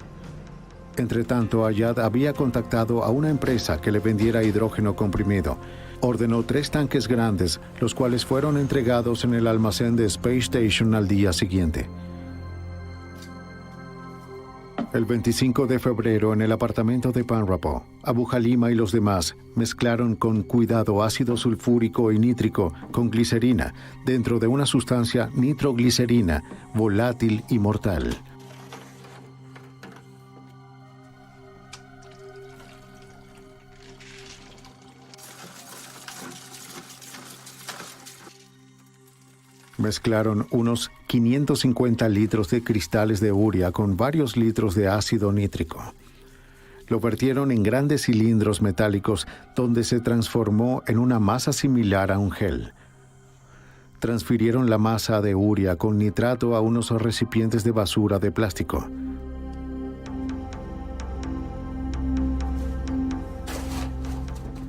Entretanto, Ayad había contactado a una empresa que le vendiera hidrógeno comprimido. Ordenó 3 tanques grandes, los cuales fueron entregados en el almacén de Space Station al día siguiente. El 25 de febrero, en el apartamento de Panrapo, Abu Halima y los demás mezclaron con cuidado ácido sulfúrico y nítrico con glicerina dentro de una sustancia nitroglicerina volátil y mortal. Mezclaron unos 550 litros de cristales de urea con varios litros de ácido nítrico. Lo vertieron en grandes cilindros metálicos donde se transformó en una masa similar a un gel. Transfirieron la masa de urea con nitrato a unos recipientes de basura de plástico.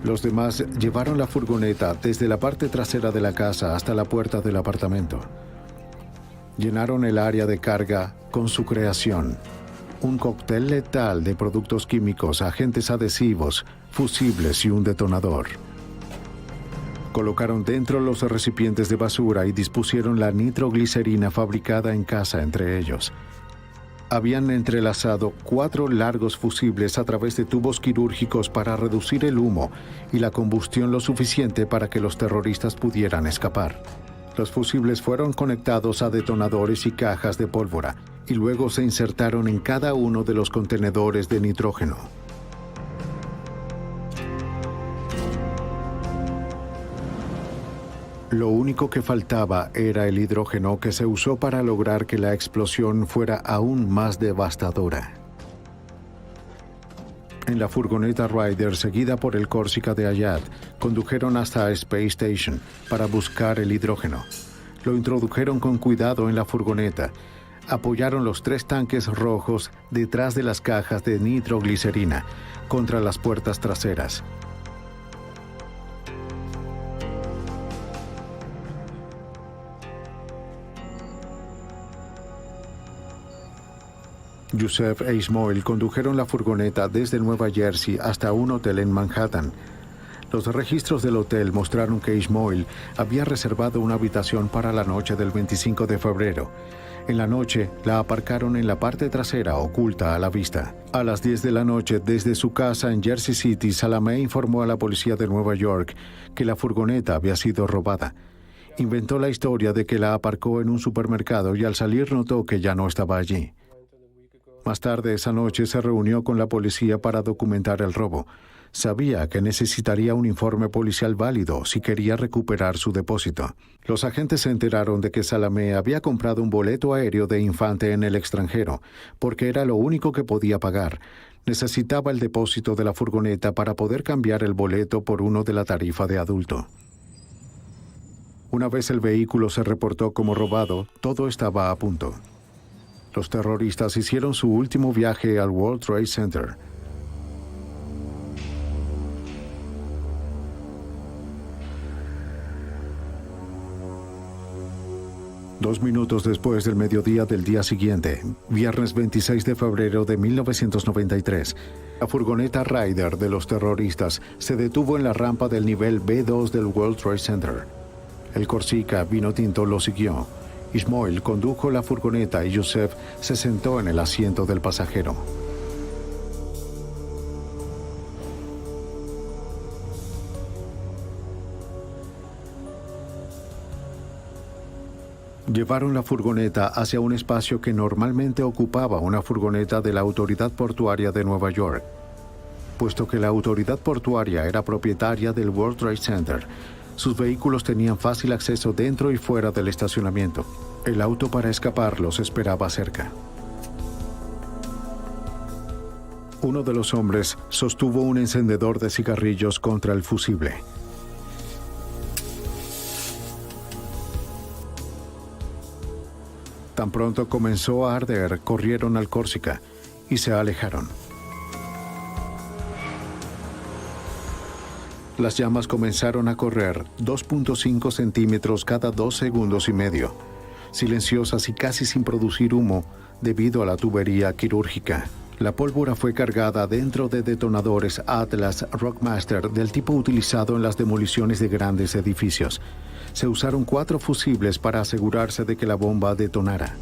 Los demás llevaron la furgoneta desde la parte trasera de la casa hasta la puerta del apartamento. Llenaron el área de carga con su creación, un cóctel letal de productos químicos, agentes adhesivos, fusibles y un detonador. Colocaron dentro los recipientes de basura y dispusieron la nitroglicerina fabricada en casa entre ellos. Habían entrelazado 4 largos fusibles a través de tubos quirúrgicos para reducir el humo y la combustión lo suficiente para que los terroristas pudieran escapar. Los fusibles fueron conectados a detonadores y cajas de pólvora y luego se insertaron en cada uno de los contenedores de nitrógeno. Lo único que faltaba era el hidrógeno que se usó para lograr que la explosión fuera aún más devastadora. En la furgoneta Ryder, seguida por el Corsica de Ayad, condujeron hasta Space Station para buscar el hidrógeno. Lo introdujeron con cuidado en la furgoneta. Apoyaron los 3 tanques rojos detrás de las cajas de nitroglicerina contra las puertas traseras. Youssef e Ismoil condujeron la furgoneta desde Nueva Jersey hasta un hotel en Manhattan. Los registros del hotel mostraron que Ismoil había reservado una habitación para la noche del 25 de febrero. En la noche, la aparcaron en la parte trasera, oculta a la vista. A las 10 de la noche, desde su casa en Jersey City, Salameh informó a la policía de Nueva York que la furgoneta había sido robada. Inventó la historia de que la aparcó en un supermercado y al salir notó que ya no estaba allí. Más tarde esa noche se reunió con la policía para documentar el robo. Sabía que necesitaría un informe policial válido si quería recuperar su depósito. Los agentes se enteraron de que Salameh había comprado un boleto aéreo de infante en el extranjero, porque era lo único que podía pagar. Necesitaba el depósito de la furgoneta para poder cambiar el boleto por uno de la tarifa de adulto. Una vez el vehículo se reportó como robado, todo estaba a punto. Los terroristas hicieron su último viaje al World Trade Center. Dos minutos después del mediodía del día siguiente, viernes 26 de febrero de 1993, la furgoneta Ryder de los terroristas se detuvo en la rampa del nivel B2 del World Trade Center. El Corsica vinotinto lo siguió. Ismoil condujo la furgoneta y Youssef se sentó en el asiento del pasajero. Llevaron la furgoneta hacia un espacio que normalmente ocupaba una furgoneta de la Autoridad Portuaria de Nueva York. Puesto que la Autoridad Portuaria era propietaria del World Trade Center, sus vehículos tenían fácil acceso dentro y fuera del estacionamiento. El auto para escapar los esperaba cerca. Uno de los hombres sostuvo un encendedor de cigarrillos contra el fusible. Tan pronto comenzó a arder, corrieron al Corsica y se alejaron. Las llamas comenzaron a correr 2.5 centímetros cada 2 segundos y medio, silenciosas y casi sin producir humo debido a la tubería quirúrgica. La pólvora fue cargada dentro de detonadores Atlas Rockmaster del tipo utilizado en las demoliciones de grandes edificios. Se usaron 4 fusibles para asegurarse de que la bomba detonara.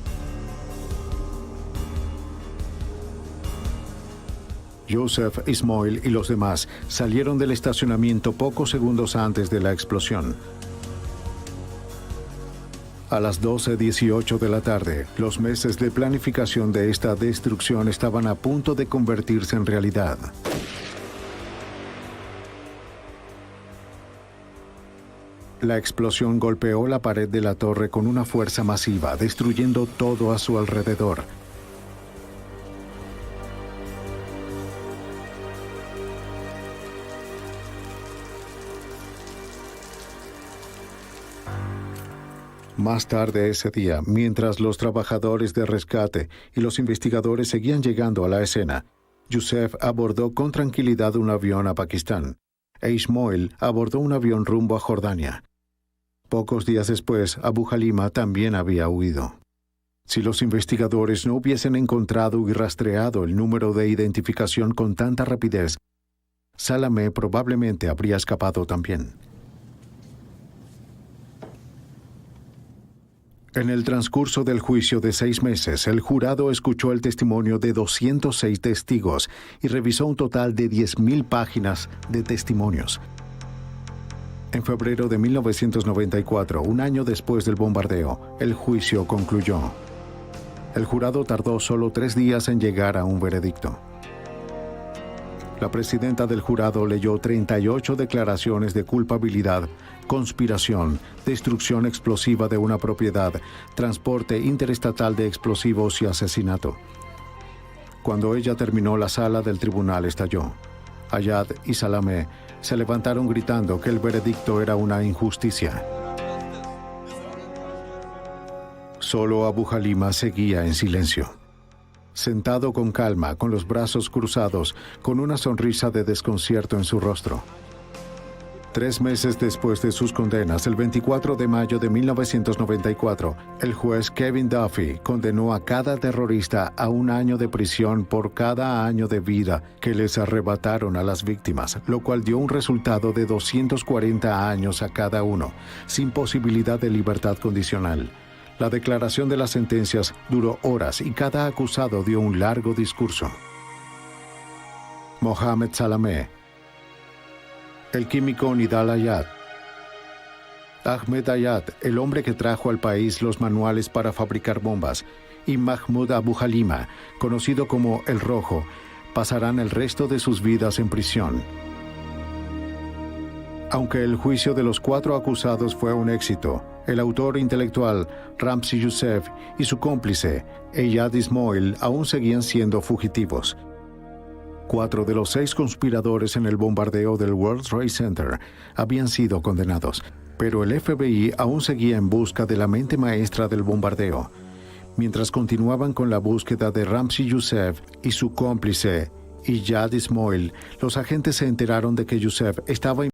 Joseph Ismoil y los demás salieron del estacionamiento pocos segundos antes de la explosión. A las 12:18 de la tarde, los meses de planificación de esta destrucción estaban a punto de convertirse en realidad. La explosión golpeó la pared de la torre con una fuerza masiva, destruyendo todo a su alrededor. Más tarde ese día, mientras los trabajadores de rescate y los investigadores seguían llegando a la escena, Youssef abordó con tranquilidad un avión a Pakistán e Ismoil abordó un avión rumbo a Jordania. Pocos días después, Abu Halima también había huido. Si los investigadores no hubiesen encontrado y rastreado el número de identificación con tanta rapidez, Salameh probablemente habría escapado también. En el transcurso del juicio de 6 meses, el jurado escuchó el testimonio de 206 testigos y revisó un total de 10.000 páginas de testimonios. En febrero de 1994, un año después del bombardeo, el juicio concluyó. El jurado tardó solo 3 días en llegar a un veredicto. La presidenta del jurado leyó 38 declaraciones de culpabilidad, conspiración, destrucción explosiva de una propiedad, transporte interestatal de explosivos y asesinato. Cuando ella terminó, la sala del tribunal estalló. Ayad y Salameh se levantaron gritando que el veredicto era una injusticia. Solo Abu Halima seguía en silencio. Sentado con calma, con los brazos cruzados, con una sonrisa de desconcierto en su rostro. 3 meses después de sus condenas, el 24 de mayo de 1994, el juez Kevin Duffy condenó a cada terrorista a 1 año de prisión por cada año de vida que les arrebataron a las víctimas, lo cual dio un resultado de 240 años a cada uno, sin posibilidad de libertad condicional. La declaración de las sentencias duró horas y cada acusado dio un largo discurso. Mohammed Salameh, el químico Nidal Ayad, Ahmed Ayad, el hombre que trajo al país los manuales para fabricar bombas, y Mahmoud Abu Halima, conocido como El Rojo, pasarán el resto de sus vidas en prisión. Aunque el juicio de los 4 acusados fue un éxito, el autor intelectual Ramzi Youssef y su cómplice Ayad Ismoil aún seguían siendo fugitivos. 4 de los 6 conspiradores en el bombardeo del World Trade Center habían sido condenados, pero el FBI aún seguía en busca de la mente maestra del bombardeo. Mientras continuaban con la búsqueda de Ramzi Youssef y su cómplice Ayad Ismoil, los agentes se enteraron de que Youssef estaba